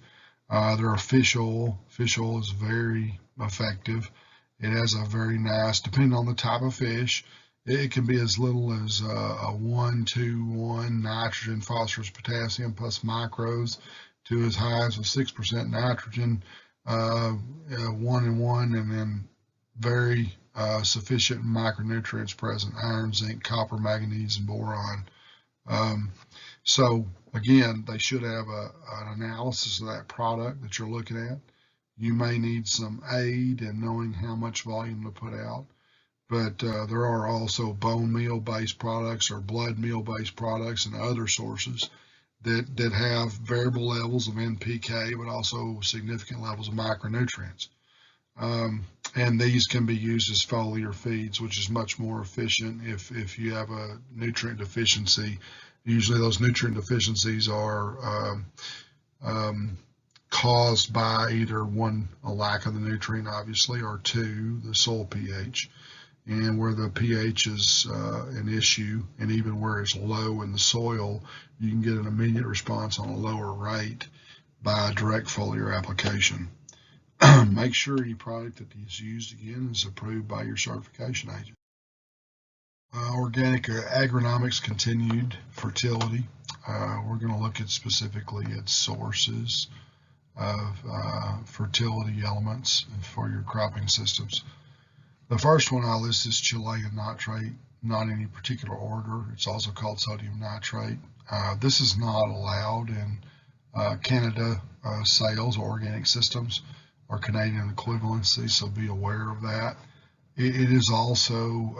There are fish oil. Fish oil is very effective. It has a very nice, depending on the type of fish, it can be as little as a 1-2-1 nitrogen, phosphorus, potassium plus micros to as high as a 6% nitrogen, 1-1, and then very sufficient micronutrients present: iron, zinc, copper, manganese, and boron. So again, they should have an analysis of that product that you're looking at. You may need some aid in knowing how much volume to put out, but there are also bone meal based products or blood meal based products and other sources that have variable levels of NPK but also significant levels of micronutrients. And these can be used as foliar feeds, which is much more efficient if you have a nutrient deficiency. Usually those nutrient deficiencies are caused by either one, a lack of the nutrient, obviously, or two, the soil pH. And where the pH is an issue, and even where it's low in the soil, you can get an immediate response on a lower rate by direct foliar application. Make sure any product that is used again is approved by your certification agent. Organic Agronomics continued fertility. We're going to look at specifically at sources of fertility elements for your cropping systems. The first one I list is Chilean nitrate, not in any particular order. It's also called sodium nitrate. This is not allowed in Canada sales or organic systems or Canadian equivalency, so be aware of that. It is also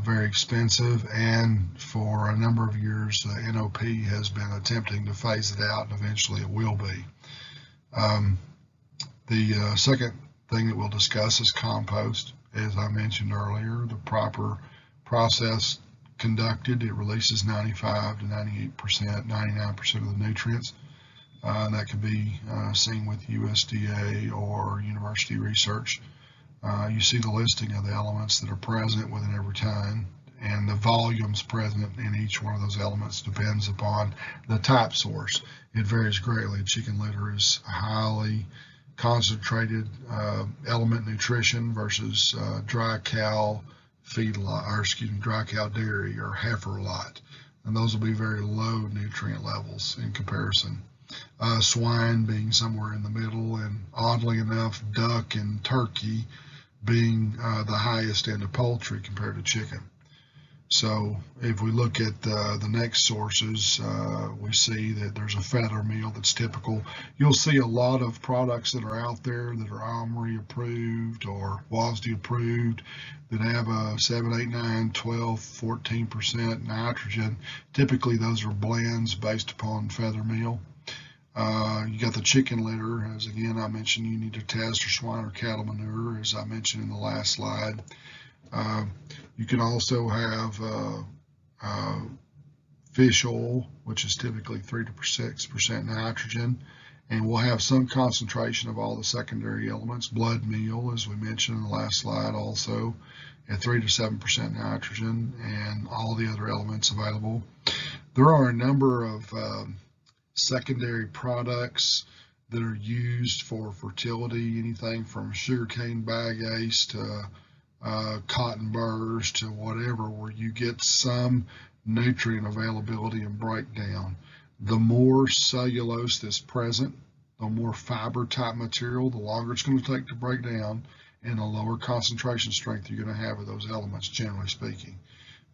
very expensive, and for a number of years the NOP has been attempting to phase it out, and eventually it will be. The second thing that we'll discuss is compost. As I mentioned earlier, the proper process conducted, it releases 95 to 98%, 99% of the nutrients. That can be seen with USDA or university research. You see the listing of the elements that are present within every ton, and the volumes present in each one of those elements depends upon the type source. It varies greatly. Chicken litter is a highly concentrated element nutrition versus dry cow feed lot, or excuse me, dry cow dairy or heifer lot, and those will be very low nutrient levels in comparison. Swine being somewhere in the middle, and oddly enough, duck and turkey being the highest end of poultry compared to chicken. So if we look at the next sources, we see that there's a feather meal that's typical. You'll see a lot of products that are out there that are OMRI approved or WASDE approved that have a 7, 8, 9, 12, 14% nitrogen. Typically those are blends based upon feather meal. You got the chicken litter, as again I mentioned, you need to test for swine or cattle manure, as I mentioned in the last slide. You can also have fish oil, which is typically 3 to 6% nitrogen, and we'll have some concentration of all the secondary elements. Blood meal, as we mentioned in the last slide, also at 3 to 7% nitrogen, and all the other elements available. There are a number of secondary products that are used for fertility, anything from sugarcane bagasse to cotton burrs to whatever, where you get some nutrient availability and breakdown. The more cellulose that's present, the more fiber type material, the longer it's going to take to break down, and the lower concentration strength you're going to have of those elements, generally speaking.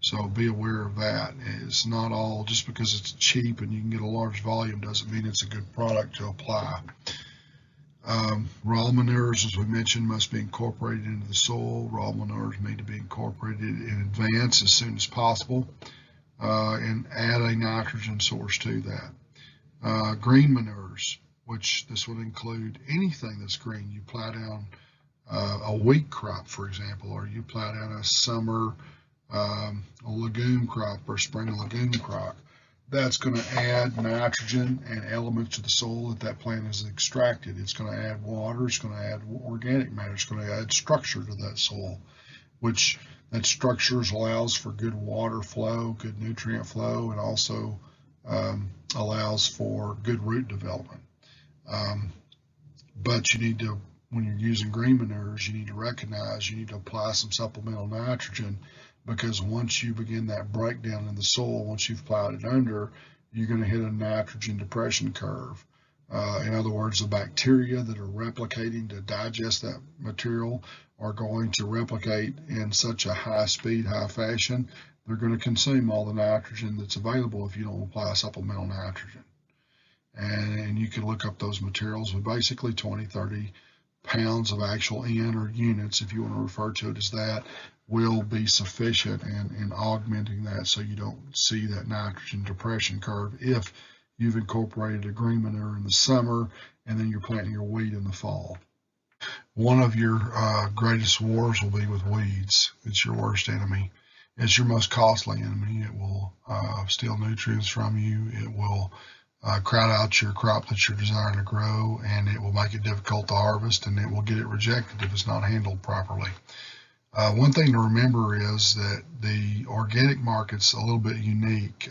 So be aware of that. It's not all just because it's cheap and you can get a large volume doesn't mean it's a good product to apply. Raw manures, as we mentioned, must be incorporated into the soil. Raw manures need to be incorporated in advance as soon as possible, and add a nitrogen source to that. Green manures, which this would include anything that's green. You plow down a wheat crop, for example, or you plow down a summer a legume crop or spring legume crop. That's going to add nitrogen and elements to the soil that plant is extracted. It's going to add water, it's going to add organic matter, it's going to add structure to that soil, which that structure allows for good water flow, good nutrient flow, and also allows for good root development. But you need to, when you're using green manures, you need to recognize you need to apply some supplemental nitrogen, because once you begin that breakdown in the soil, once you've plowed it under, you're going to hit a nitrogen depression curve. In other words, the bacteria that are replicating to digest that material are going to replicate in such a high speed, high fashion, they're going to consume all the nitrogen that's available if you don't apply supplemental nitrogen. And you can look up those materials with basically 20, 30 pounds of actual N, or units, if you want to refer to it as that, will be sufficient in augmenting that, so you don't see that nitrogen depression curve if you've incorporated a green manure in the summer and then you're planting your wheat in the fall. One of your greatest wars will be with weeds. It's your worst enemy. It's your most costly enemy. It will steal nutrients from you. It will crowd out your crop that you're desiring to grow, and it will make it difficult to harvest, and it will get it rejected if it's not handled properly. One thing to remember is that the organic market's a little bit unique.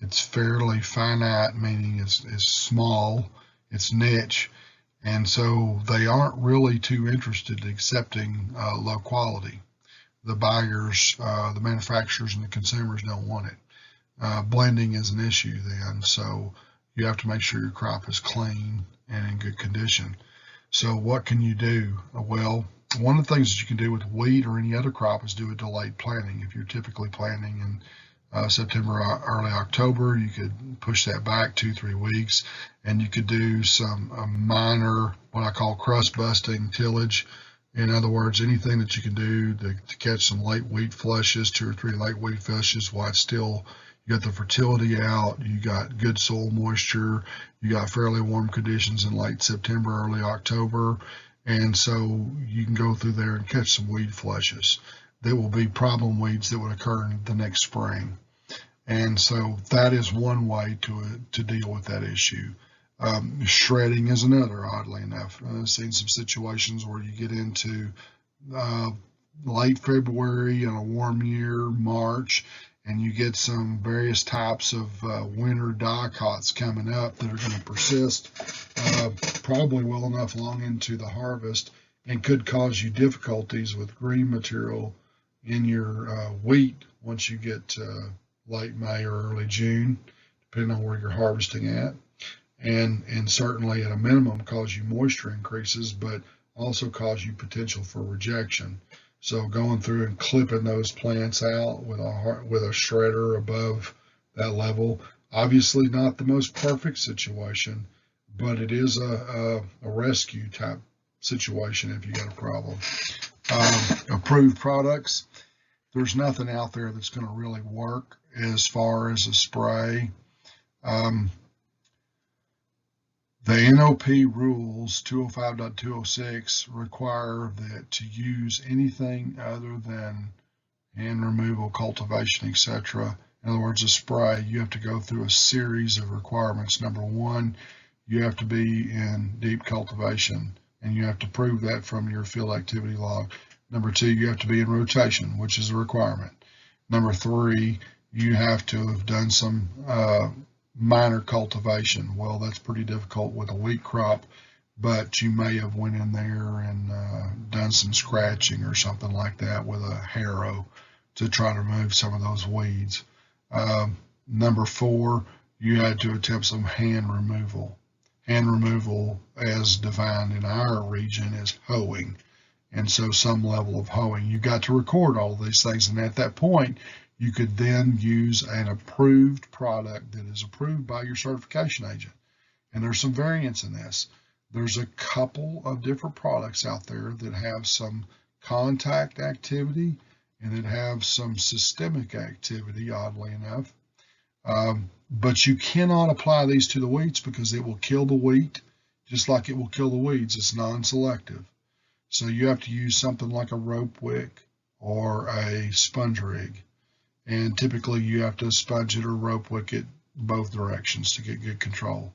It's fairly finite, meaning it's small, it's niche, and so they aren't really too interested in accepting low quality. The buyers, the manufacturers, and the consumers don't want it. Blending is an issue then, so you have to make sure your crop is clean and in good condition. So what can you do? Well, one of the things that you can do with wheat or any other crop is do a delayed planting. If you're typically planting in September, early October, you could push that back 2-3 weeks, and you could do some minor, what I call crust busting tillage. In other words, anything that you can do to catch some late wheat flushes, 2 or 3 late wheat flushes, while it's still, you got the fertility out, you got good soil moisture, you got fairly warm conditions in late September, early October, and so you can go through there and catch some weed flushes. There will be problem weeds that would occur in the next spring. And so that is one way to deal with that issue. Shredding is another, oddly enough. I've seen some situations where you get into late February in a warm year, March, and you get some various types of winter dicots coming up that are going to persist probably well enough long into the harvest and could cause you difficulties with green material in your wheat once you get late May or early June, depending on where you're harvesting at. And certainly at a minimum cause you moisture increases, but also cause you potential for rejection. So going through and clipping those plants out with a shredder above that level, obviously not the most perfect situation, but it is a rescue type situation if you got a problem. Approved products, there's nothing out there that's going to really work as far as a spray. The NOP rules 205.206 require that to use anything other than hand removal, cultivation, etc. In other words, a spray, you have to go through a series of requirements. Number one, you have to be in deep cultivation, and you have to prove that from your field activity log. Number two, you have to be in rotation, which is a requirement. Number three, you have to have done some minor cultivation. Well, that's pretty difficult with a wheat crop, but you may have went in there and done some scratching or something like that with a harrow to try to remove some of those weeds. Number four, you had to attempt some hand removal. Hand removal, as defined in our region, is hoeing. And so some level of hoeing. You got to record all of these things, and at that point, you could then use an approved product that is approved by your certification agent. And there's some variance in this. There's a couple of different products out there that have some contact activity and that have some systemic activity, oddly enough. But you cannot apply these to the wheats because it will kill the wheat just like it will kill the weeds. It's non-selective. So you have to use something like a rope wick or a sponge rig. And typically you have to sponge it or rope wick it both directions to get good control.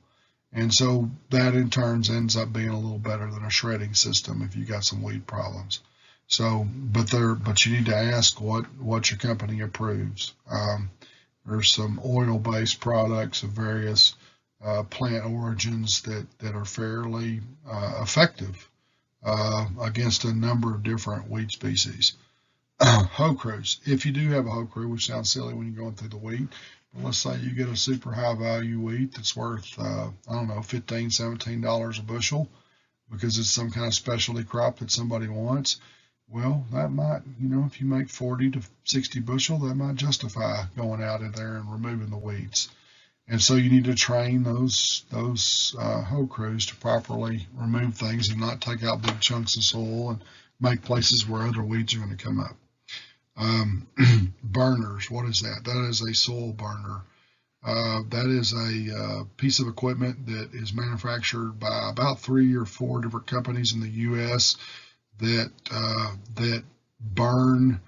And so that in turn ends up being a little better than a shredding system if you got some weed problems. So, but you need to ask what your company approves. There's some oil-based products of various plant origins that are fairly effective against a number of different weed species. Hoe crews. If you do have a hoe crew, which sounds silly when you're going through the wheat, but let's say you get a super high value wheat that's worth, I don't know, $15, $17 a bushel because it's some kind of specialty crop that somebody wants. Well, that might, if you make 40 to 60 bushel, that might justify going out in there and removing the weeds. And so you need to train those hoe crews to properly remove things and not take out big chunks of soil and make places where other weeds are going to come up. Burners, what is that? That is a soil burner. That is a piece of equipment that is manufactured by about 3 or 4 different companies in the U.S. that burn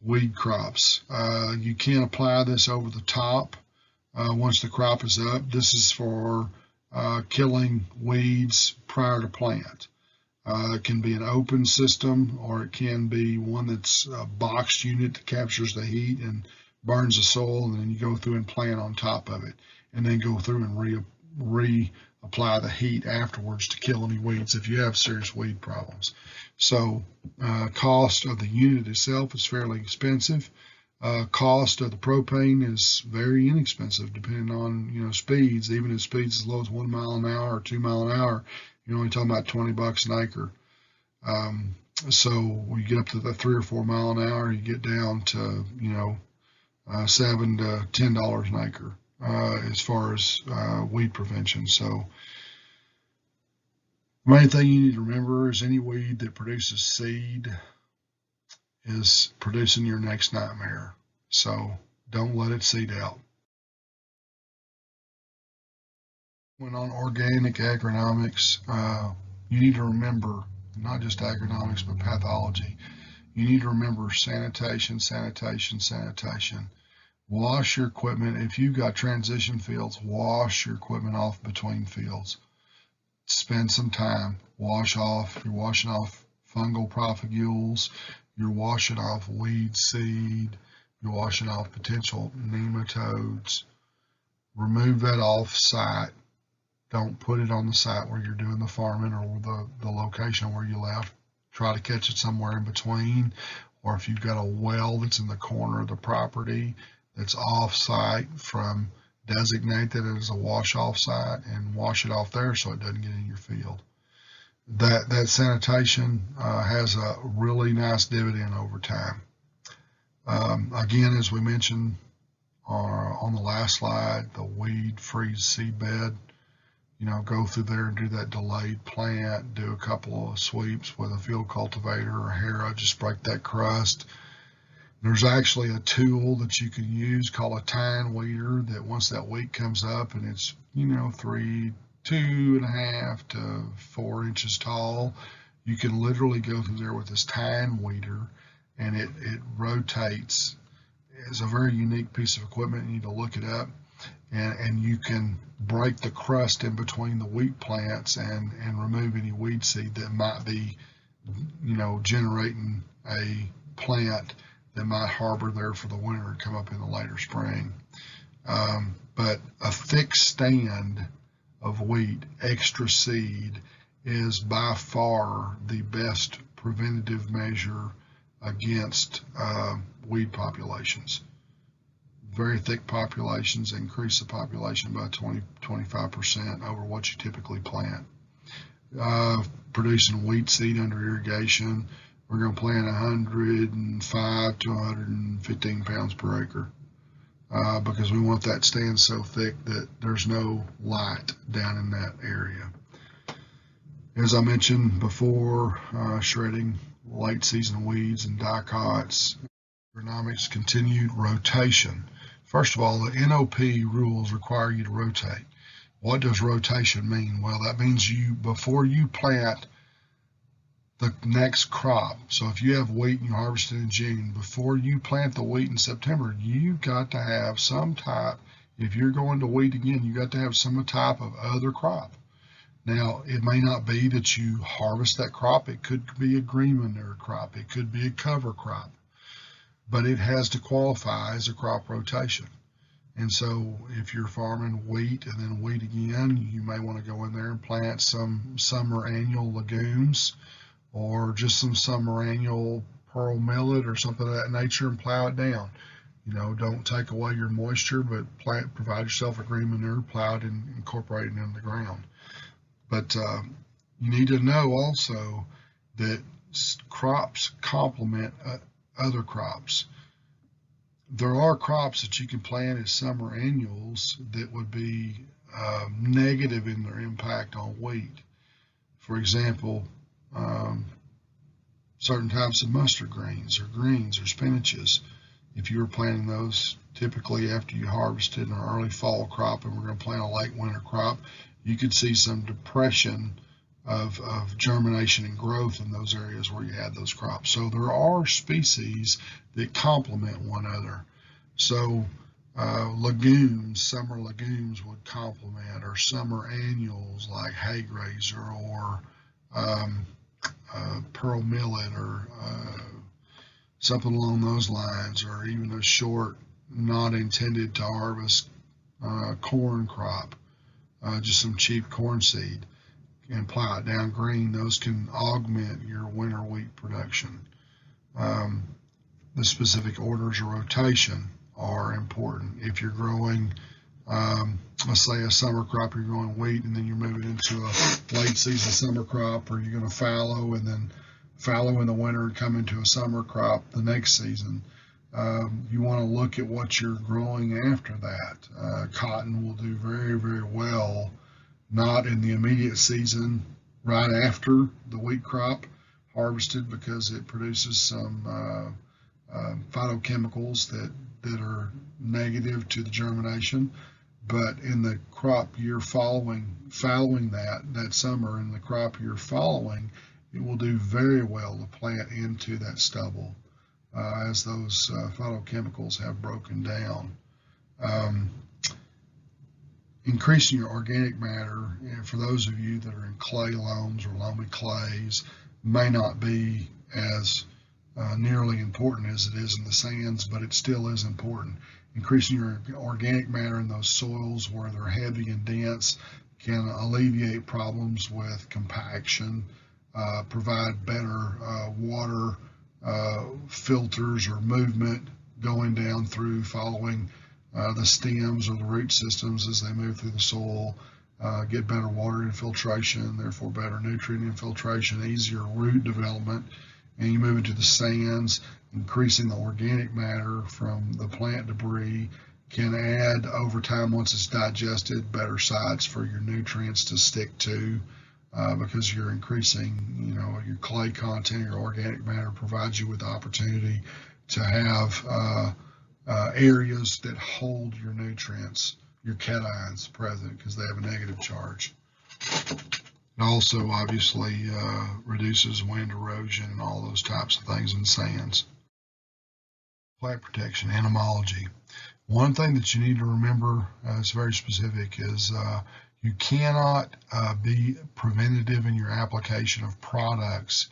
weed crops. You can't apply this over the top once the crop is up. This is for killing weeds prior to plant. It can be an open system, or it can be one that's a boxed unit that captures the heat and burns the soil, and then you go through and plant on top of it, and then go through and reapply the heat afterwards to kill any weeds if you have serious weed problems. So cost of the unit itself is fairly expensive. Cost of the propane is very inexpensive, depending on speeds. Even at speeds as low as 1 mile an hour or 2 mile an hour, you're only talking about $20 an acre. So when you get up to the 3 or 4 mile an hour, you get down to $7 to $10 an acre as far as weed prevention. So the main thing you need to remember is any weed that produces seed is producing your next nightmare. So don't let it seed out. When on organic agronomics, you need to remember not just agronomics but pathology. You need to remember sanitation, sanitation, sanitation. Wash your equipment. If you've got transition fields, wash your equipment off between fields. Spend some time. Wash off. You're washing off fungal propagules. You're washing off weed seed. You're washing off potential nematodes. Remove that off site. Don't put it on the site where you're doing the farming or the location where you left. Try to catch it somewhere in between. Or if you've got a well that's in the corner of the property that's off site, from designate that as a wash off site and wash it off there so it doesn't get in your field. That sanitation has a really nice dividend over time. Again, as we mentioned on the last slide, the weed free seed bed, go through there and do that delayed plant, do a couple of sweeps with a field cultivator or harrow, just break that crust. There's actually a tool that you can use called a tine weeder that once that wheat comes up and it's 2.5 to 4 inches tall, you can literally go through there with this tine weeder, and it rotates. It's a very unique piece of equipment. You need to look it up, and you can break the crust in between the wheat plants and remove any weed seed that might be generating a plant that might harbor there for the winter and come up in the later spring. But a thick stand of wheat, extra seed, is by far the best preventative measure against weed populations. Very thick populations increase the population by 20-25% over what you typically plant. Producing wheat seed under irrigation, we're going to plant 105 to 115 pounds per acre because we want that stand so thick that there's no light down in that area. As I mentioned before, shredding late season weeds and dicots. Agronomics continued rotation. First of all, the NOP rules require you to rotate. What does rotation mean? Well, that means before you plant the next crop. So if you have wheat and you harvest it in June, before you plant the wheat in September, you've got to have some type, if you're going to wheat again, you got to have some type of other crop. Now, it may not be that you harvest that crop. It could be a green manure crop. It could be a cover crop, but it has to qualify as a crop rotation. And so if you're farming wheat and then wheat again, you may want to go in there and plant some summer annual legumes or just some summer annual pearl millet or something of that nature and plow it down. Don't take away your moisture, but provide yourself a green manure, plow it and incorporate it into the ground. But you need to know also that crops complement other crops. There are crops that you can plant as summer annuals that would be negative in their impact on wheat. For example, certain types of mustard greens or spinaches. If you were planting those typically after you harvested an early fall crop and we're going to plant a late winter crop, you could see some depression of germination and growth in those areas where you had those crops. So there are species that complement one another. So Legumes, summer legumes would complement, or summer annuals like hay grazer or um, pearl millet or something along those lines, or even a short, not intended to harvest corn crop, just some cheap corn seed, and plow it down green. Those can augment your winter wheat production. Um, the specific orders of rotation are important. If you're growing, let's say a summer crop, you're growing wheat, and then you're moving into a late season summer crop, or you're going to fallow and then fallow in the winter and come into a summer crop the next season. You want to look at what you're growing after that. Cotton will do very, very well, not in the immediate season right after the wheat crop harvested, because it produces some phytochemicals that are negative to the germination. But in the crop year following that summer, in the crop year following, it will do very well to plant into that stubble as those phytochemicals have broken down. Increasing your organic matter, for those of you that are in clay loams or loamy clays, may not be as nearly important as it is in the sands, but it still is important. Increasing your organic matter in those soils where they're heavy and dense can alleviate problems with compaction, provide better water filters or movement going down through, following the stems or the root systems as they move through the soil, get better water infiltration, therefore better nutrient infiltration, easier root development. And you move into the sands, increasing the organic matter from the plant debris can add over time, once it's digested, better sites for your nutrients to stick to, because you're increasing, your clay content, your organic matter provides you with the opportunity to have areas that hold your nutrients, your cations present, because they have a negative charge. It also obviously reduces wind erosion and all those types of things in sands. Plant protection, entomology. One thing that you need to remember, it's very specific, is you cannot be preventative in your application of products,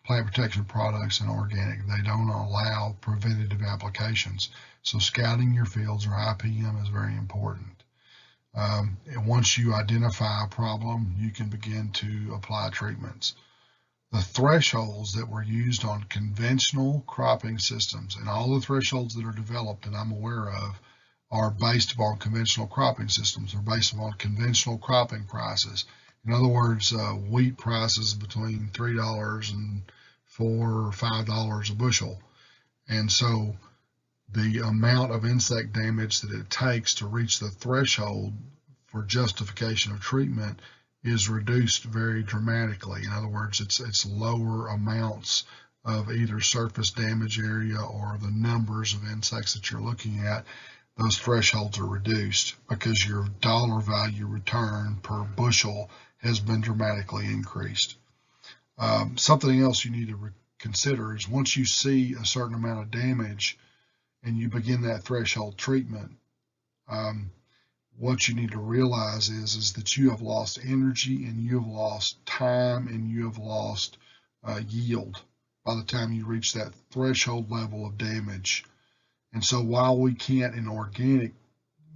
plant protection products and organic. They don't allow preventative applications. So scouting your fields or IPM is very important. And once you identify a problem, you can begin to apply treatments. The thresholds that were used on conventional cropping systems, and all the thresholds that are developed and I'm aware of, are based upon conventional cropping systems, or based upon conventional cropping prices. In other words, wheat prices between $3 and $4 or $5 a bushel. And so the amount of insect damage that it takes to reach the threshold for justification of treatment is reduced very dramatically. In other words, it's lower amounts of either surface damage area or the numbers of insects that you're looking at. Those thresholds are reduced because your dollar value return per bushel has been dramatically increased. Something else you need to consider is, once you see a certain amount of damage and you begin that threshold treatment, what you need to realize is that you have lost energy, and you have lost time, and you have lost yield by the time you reach that threshold level of damage. And so while we can't in organic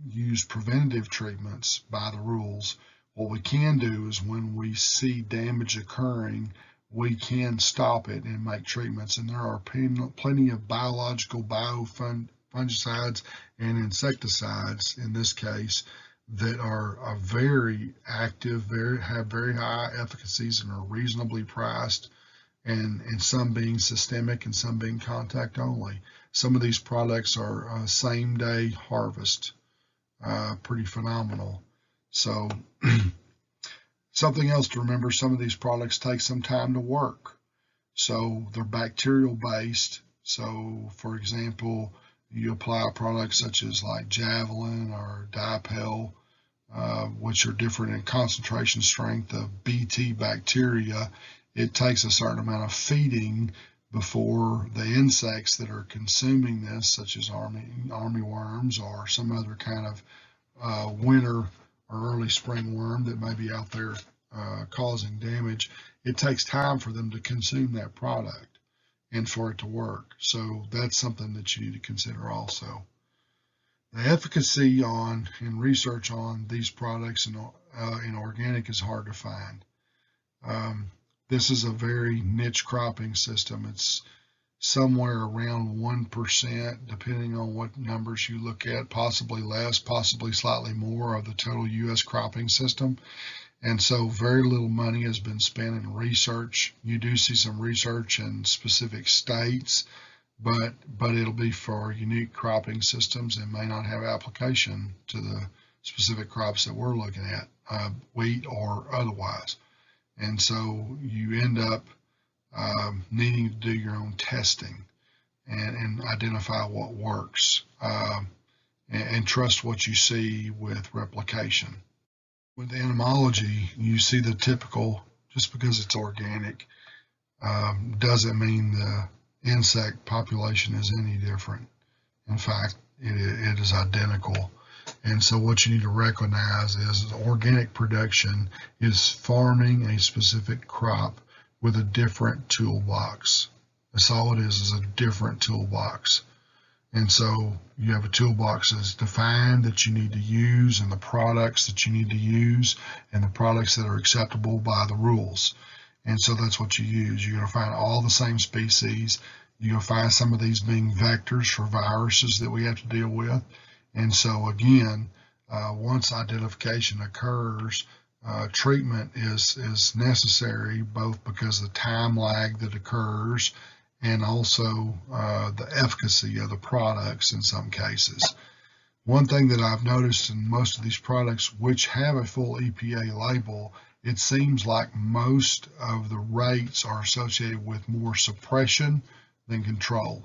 use preventative treatments by the rules, what we can do is, when we see damage occurring, we can stop it and make treatments. And there are plenty of biological fungicides and insecticides in this case that are very active, have very high efficacies, and are reasonably priced, and some being systemic and some being contact only. Some of these products are same day harvest, pretty phenomenal. So something else to remember, some of these products take some time to work. So they're bacterial based. So for example, you apply a product such as like Javelin or Dipel, which are different in concentration strength of Bt bacteria. It takes a certain amount of feeding before the insects that are consuming this, such as armyworms or some other kind of winter or early spring worm that may be out there causing damage. It takes time for them to consume that product and for it to work. So that's something that you need to consider also. The efficacy on and research on these products in organic is hard to find. This is a very niche cropping system. It's somewhere around 1%, depending on what numbers you look at, possibly less, possibly slightly more of the total U.S. cropping system. And so very little money has been spent in research. You do see some research in specific states, but it'll be for unique cropping systems and may not have application to the specific crops that we're looking at, wheat or otherwise. And so you end up needing to do your own testing and identify what works and trust what you see with replication. With entomology, you see the typical, just because it's organic, doesn't mean the insect population is any different. In fact, it is identical. And so what you need to recognize is organic production is farming a specific crop with a different toolbox. That's all it is a different toolbox. And so you have a toolbox that's defined that you need to use and the products that you need to use and the products that are acceptable by the rules. And so that's what you use. You're going to find all the same species. You're going to find some of these being vectors for viruses that we have to deal with. And so again, once identification occurs, treatment is necessary, both because of the time lag that occurs and also the efficacy of the products in some cases. One thing that I've noticed in most of these products which have a full EPA label, it seems like most of the rates are associated with more suppression than control.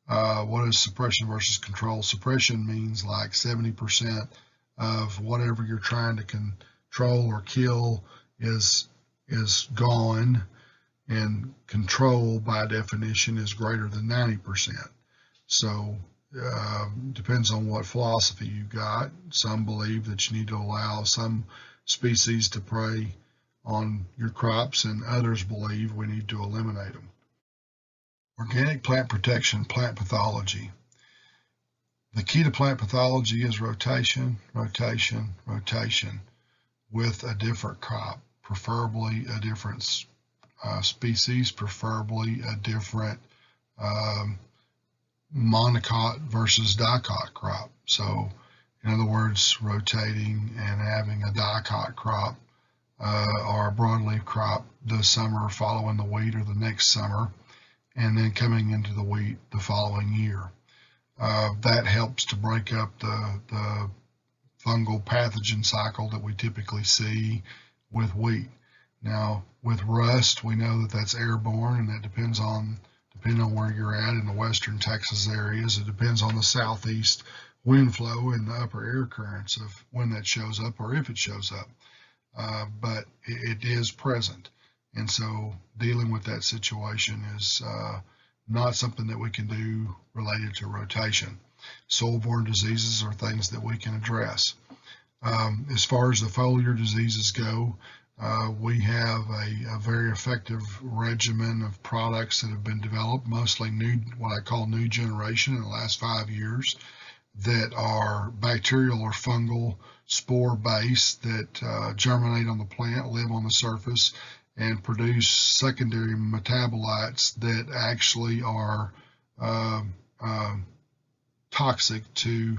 What is suppression versus control? Suppression means like 70% of whatever you're trying to control or kill is gone, and control by definition is greater than 90%. So depends on what philosophy you got. Some believe that you need to allow some species to prey on your crops, and others believe we need to eliminate them. Organic plant protection, plant pathology. The key to plant pathology is rotation, rotation, rotation with a different crop, preferably a different species, preferably a different monocot versus dicot crop. So in other words, rotating and having a dicot crop or a broadleaf crop this summer following the wheat or the next summer, and then coming into the wheat the following year. That helps to break up the fungal pathogen cycle that we typically see with wheat. Now, with rust, we know that that's airborne, and that depending on where you're at in the western Texas areas. It depends on the southeast wind flow and the upper air currents of when that shows up or if it shows up. But it is present. And so dealing with that situation is not something that we can do related to rotation. Soil-borne diseases are things that we can address. As far as the foliar diseases go, we have a very effective regimen of products that have been developed, mostly new, what I call new generation in the last 5 years, that are bacterial or fungal spore based that germinate on the plant, live on the surface, and produce secondary metabolites that actually are toxic to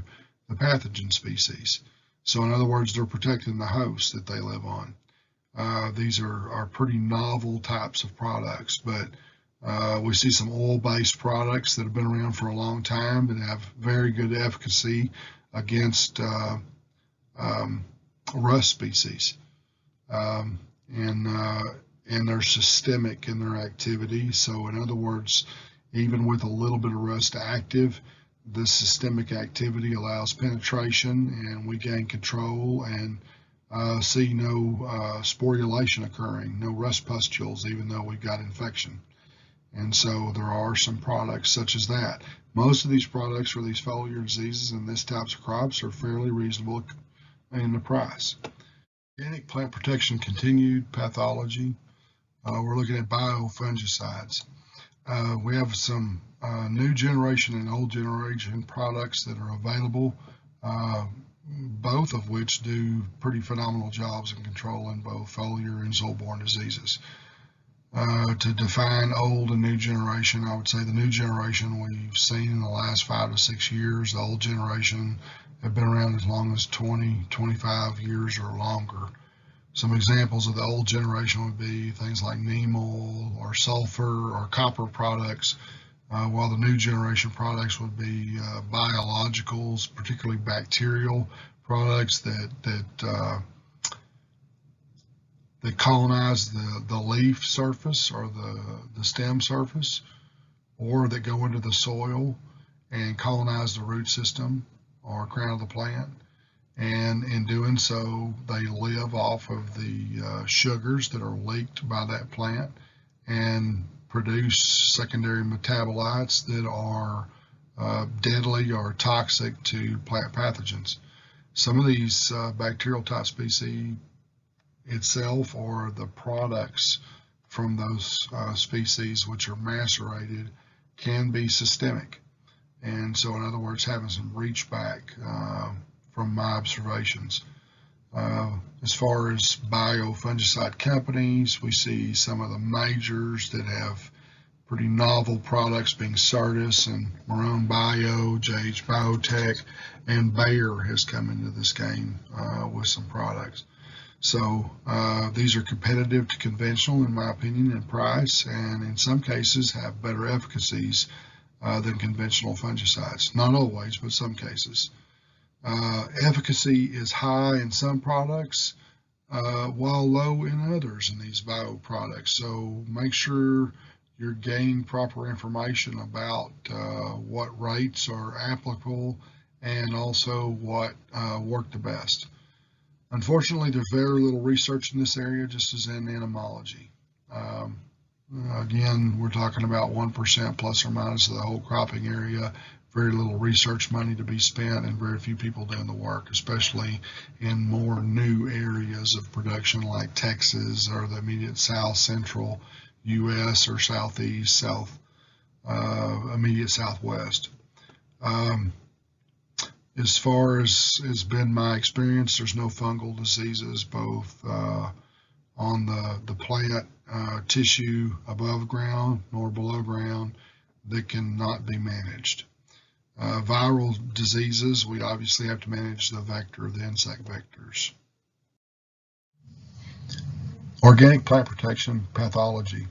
the pathogen species. So in other words, they're protecting the host that they live on. These are pretty novel types of products, but we see some oil-based products that have been around for a long time that have very good efficacy against rust species. And they're systemic in their activity. So in other words, even with a little bit of rust active, the systemic activity allows penetration, and we gain control and see no sporulation occurring, no rust pustules, even though we've got infection. And so there are some products such as that. Most of these products for these foliar diseases and this types of crops are fairly reasonable in the price. Organic plant protection continued pathology. We're looking at biofungicides. We have some new generation and old generation products that are available, both of which do pretty phenomenal jobs in controlling both foliar and soil-borne diseases. To define old and new generation, I would say the new generation we've seen in the last 5 to 6 years. The old generation have been around as long as 20, 25 years or longer. Some examples of the old generation would be things like neem oil or sulfur or copper products, while the new generation products would be biologicals, particularly bacterial products that colonize the leaf surface or the stem surface, or that go into the soil and colonize the root system or crown of the plant. And in doing so, they live off of the sugars that are leaked by that plant and produce secondary metabolites that are deadly or toxic to plant pathogens. Some of these bacterial type species itself or the products from those species which are macerated can be systemic. And so, in other words, having some reach back from my observations. As far as biofungicide companies, we see some of the majors that have pretty novel products being Certus and Marone Bio, JH Biotech, and Bayer has come into this game with some products. So these are competitive to conventional, in my opinion, in price, and in some cases have better efficacies than conventional fungicides. Not always, but some cases. Efficacy is high in some products, while low in others in these bio products. So make sure you're getting proper information about what rates are applicable and also what work the best. Unfortunately, there's very little research in this area, just as in entomology. Again, we're talking about 1% plus or minus of the whole cropping area. Very little research money to be spent and very few people doing the work, especially in more new areas of production like Texas or the immediate south central U.S. or southeast, immediate southwest. As far as has been my experience, there's no fungal diseases both on the plant tissue above ground nor below ground that cannot be managed. Viral diseases, we obviously have to manage the vector, the insect vectors. Organic plant protection pathology.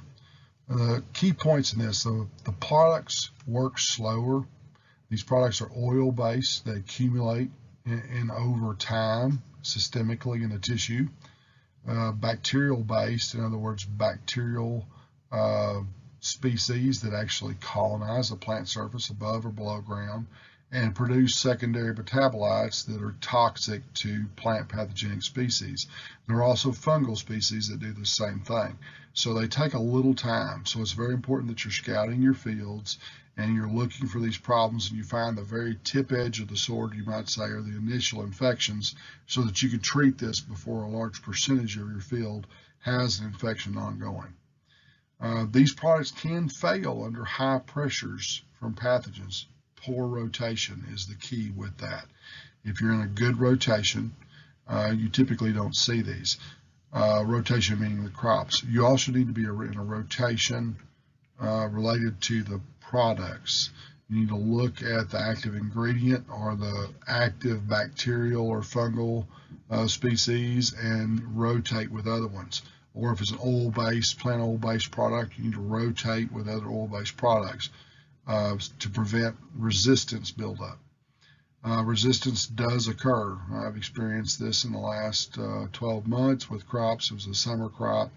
The key points in this, the products work slower. These products are oil-based. They accumulate in over time systemically in the tissue. Bacterial-based, in other words, bacterial species that actually colonize the plant surface above or below ground and produce secondary metabolites that are toxic to plant pathogenic species. There are also fungal species that do the same thing. So they take a little time. So it's very important that you're scouting your fields and you're looking for these problems and you find the very tip edge of the sword, you might say, or the initial infections, so that you can treat this before a large percentage of your field has an infection ongoing. These products can fail under high pressures from pathogens. Poor rotation is the key with that. If you're in a good rotation, you typically don't see these. Rotation meaning the crops. You also need to be in a rotation related to the products. You need to look at the active ingredient or the active bacterial or fungal species and rotate with other ones. Or if it's an oil-based, plant oil-based product, you need to rotate with other oil-based products to prevent resistance buildup. Resistance does occur. I've experienced this in the last 12 months with crops. It was a summer crop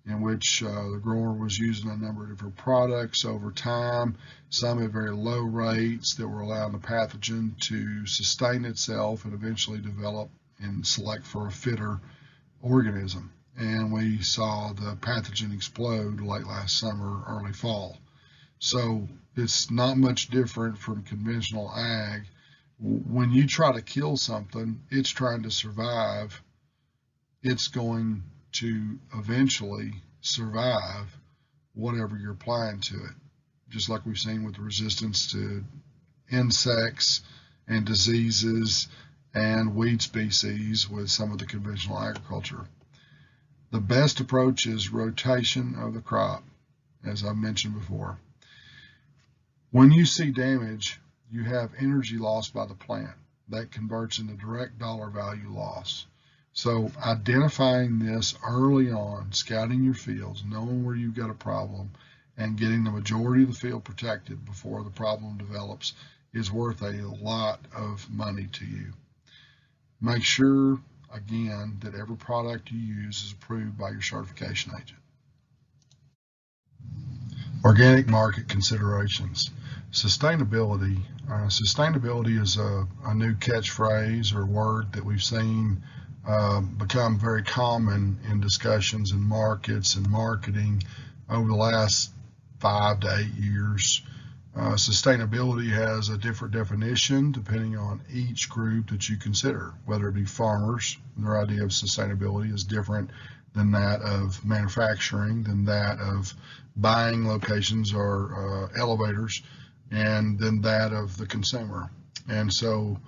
in which the grower was using a number of different products over time, some at very low rates that were allowing the pathogen to sustain itself and eventually develop and select for a fitter organism. And we saw the pathogen explode late last summer, early fall. So it's not much different from conventional ag. When you try to kill something, it's trying to survive. It's going to eventually survive whatever you're applying to it. Just like we've seen with resistance to insects and diseases and weed species with some of the conventional agriculture. The best approach is rotation of the crop, as I mentioned before. When you see damage, you have energy lost by the plant. That converts into direct dollar value loss. So identifying this early on, scouting your fields, knowing where you've got a problem, and getting the majority of the field protected before the problem develops is worth a lot of money to you. Make sure, again, that every product you use is approved by your certification agent. Organic market considerations. Sustainability. Sustainability is a new catchphrase or word that we've seen become very common in discussions in markets and marketing over the last 5 to 8 years. Sustainability has a different definition depending on each group that you consider, whether it be farmers. Their idea of sustainability is different than that of manufacturing, than that of buying locations or elevators, and than that of the consumer. And so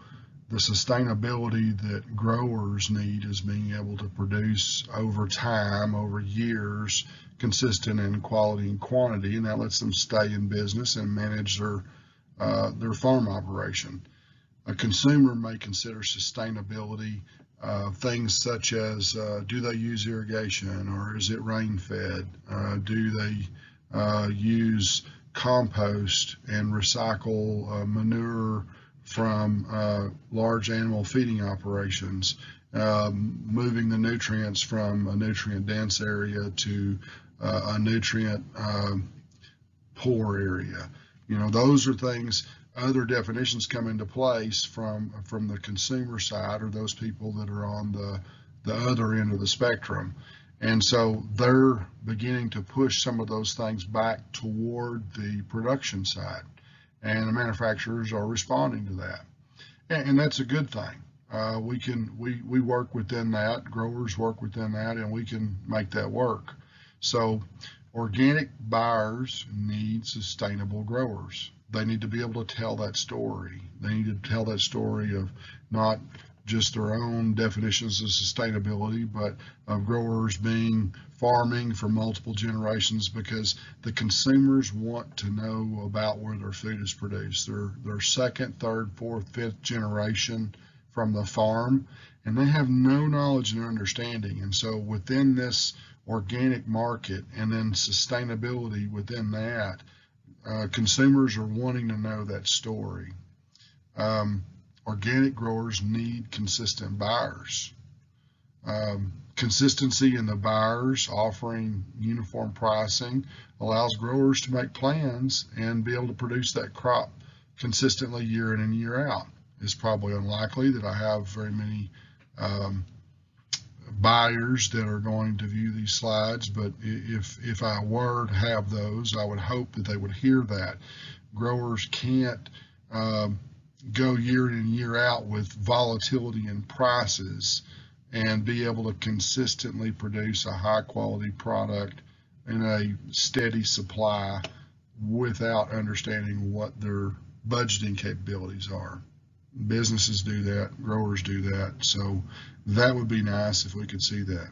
the sustainability that growers need is being able to produce over time, over years, consistent in quality and quantity, and that lets them stay in business and manage their farm operation. A consumer may consider sustainability things such as do they use irrigation, or is it rain fed? Do they use compost and recycle manure from large animal feeding operations, moving the nutrients from a nutrient dense area to a nutrient poor area. You know, those are things, other definitions come into place from the consumer side, or those people that are on the other end of the spectrum. And so they're beginning to push some of those things back toward the production side, and the manufacturers are responding to that, and that's a good thing. We work within that, growers work within that, and we can make that work. So organic buyers need sustainable growers. They need to be able to tell that story. They need to tell that story of not just their own definitions of sustainability, but of growers being farming for multiple generations, because the consumers want to know about where their food is produced. They're second, third, fourth, fifth generation from the farm, and they have no knowledge and understanding. And so within this organic market and then sustainability within that, consumers are wanting to know that story. Organic growers need consistent buyers. Consistency in the buyers offering uniform pricing allows growers to make plans and be able to produce that crop consistently year in and year out. It's probably unlikely that I have very many buyers that are going to view these slides, but if I were to have those, I would hope that they would hear that. Growers can't go year in and year out with volatility in prices and be able to consistently produce a high quality product in a steady supply without understanding what their budgeting capabilities are. Businesses do that, growers do that, so that would be nice if we could see that.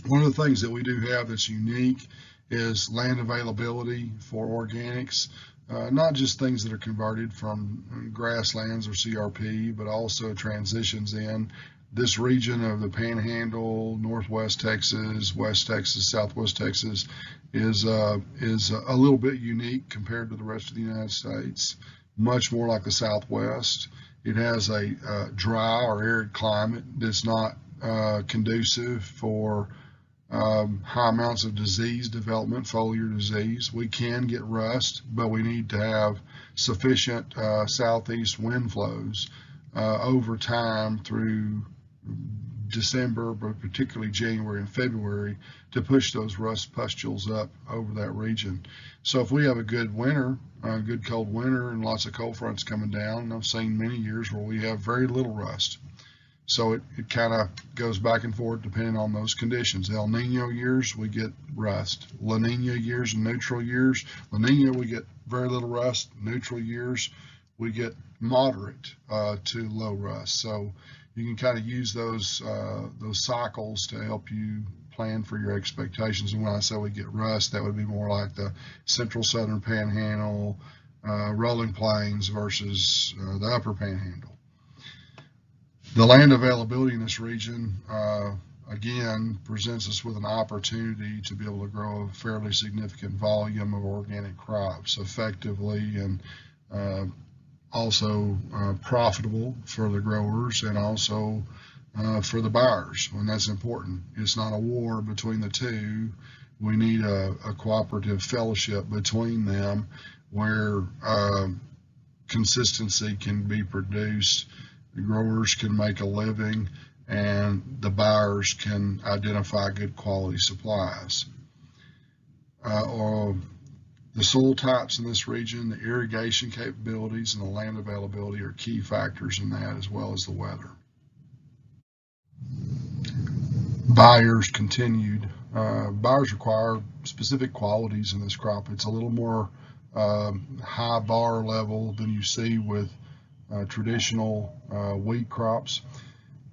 One of the things that we do have that's unique is land availability for organics. Not just things that are converted from grasslands or CRP, but also transitions in. This region of the Panhandle, Northwest Texas, West Texas, Southwest Texas is a little bit unique compared to the rest of the United States. Much more like the Southwest. It has a dry or arid climate that's not conducive for high amounts of disease development, foliar disease. We can get rust, but we need to have sufficient southeast wind flows over time through December, but particularly January and February, to push those rust pustules up over that region. So if we have a good winter, a good cold winter, and lots of cold fronts coming down, and I've seen many years where we have very little rust. So it kind of goes back and forth depending on those conditions. El Nino years, we get rust. La Nina years and neutral years, La Nina, we get very little rust. Neutral years, we get moderate to low rust. So you can kind of use those cycles to help you plan for your expectations. And when I say we get rust, that would be more like the central southern panhandle, rolling plains versus the upper panhandle. The land availability in this region, again, presents us with an opportunity to be able to grow a fairly significant volume of organic crops effectively and also profitable for the growers and also for the buyers, and that's important. It's not a war between the two. We need a cooperative fellowship between them where consistency can be produced. The growers can make a living and the buyers can identify good quality supplies. The soil types in this region, the irrigation capabilities, and the land availability are key factors in that, as well as the weather. Buyers continued. Buyers require specific qualities in this crop. It's a little more high bar level than you see with traditional wheat crops.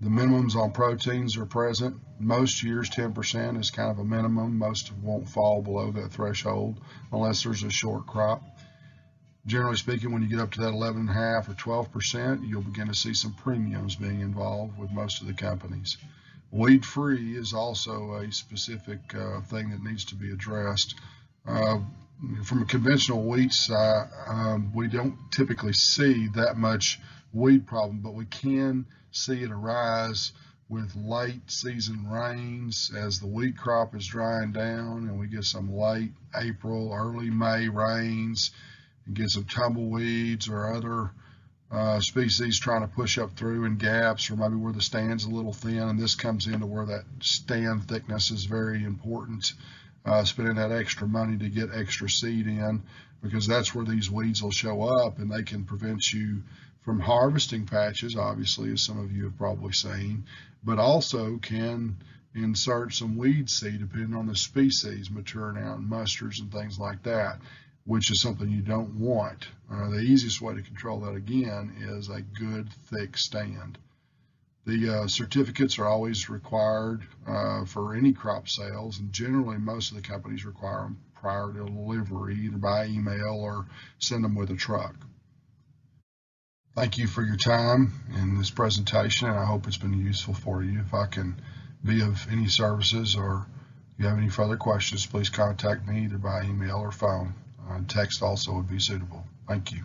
The minimums on proteins are present. Most years 10% is kind of a minimum. Most won't fall below that threshold unless there's a short crop. Generally speaking, when you get up to that 11.5 or 12%, you'll begin to see some premiums being involved with most of the companies. Weed free is also a specific thing that needs to be addressed. From a conventional wheat side, we don't typically see that much weed problem, but we can see it arise with late season rains as the wheat crop is drying down and we get some late April, early May rains and get some tumbleweeds or other species trying to push up through in gaps or maybe where the stand's a little thin, and this comes into where that stand thickness is very important. Spending that extra money to get extra seed in, because that's where these weeds will show up and they can prevent you from harvesting patches, obviously, as some of you have probably seen, but also can insert some weed seed depending on the species maturing out in mustards and things like that, which is something you don't want. The easiest way to control that, again, is a good thick stand. The certificates are always required for any crop sales, and generally most of the companies require them prior to delivery, either by email or send them with a truck. Thank you for your time in this presentation, and I hope it's been useful for you. If I can be of any services or if you have any further questions, please contact me either by email or phone. Text also would be suitable. Thank you.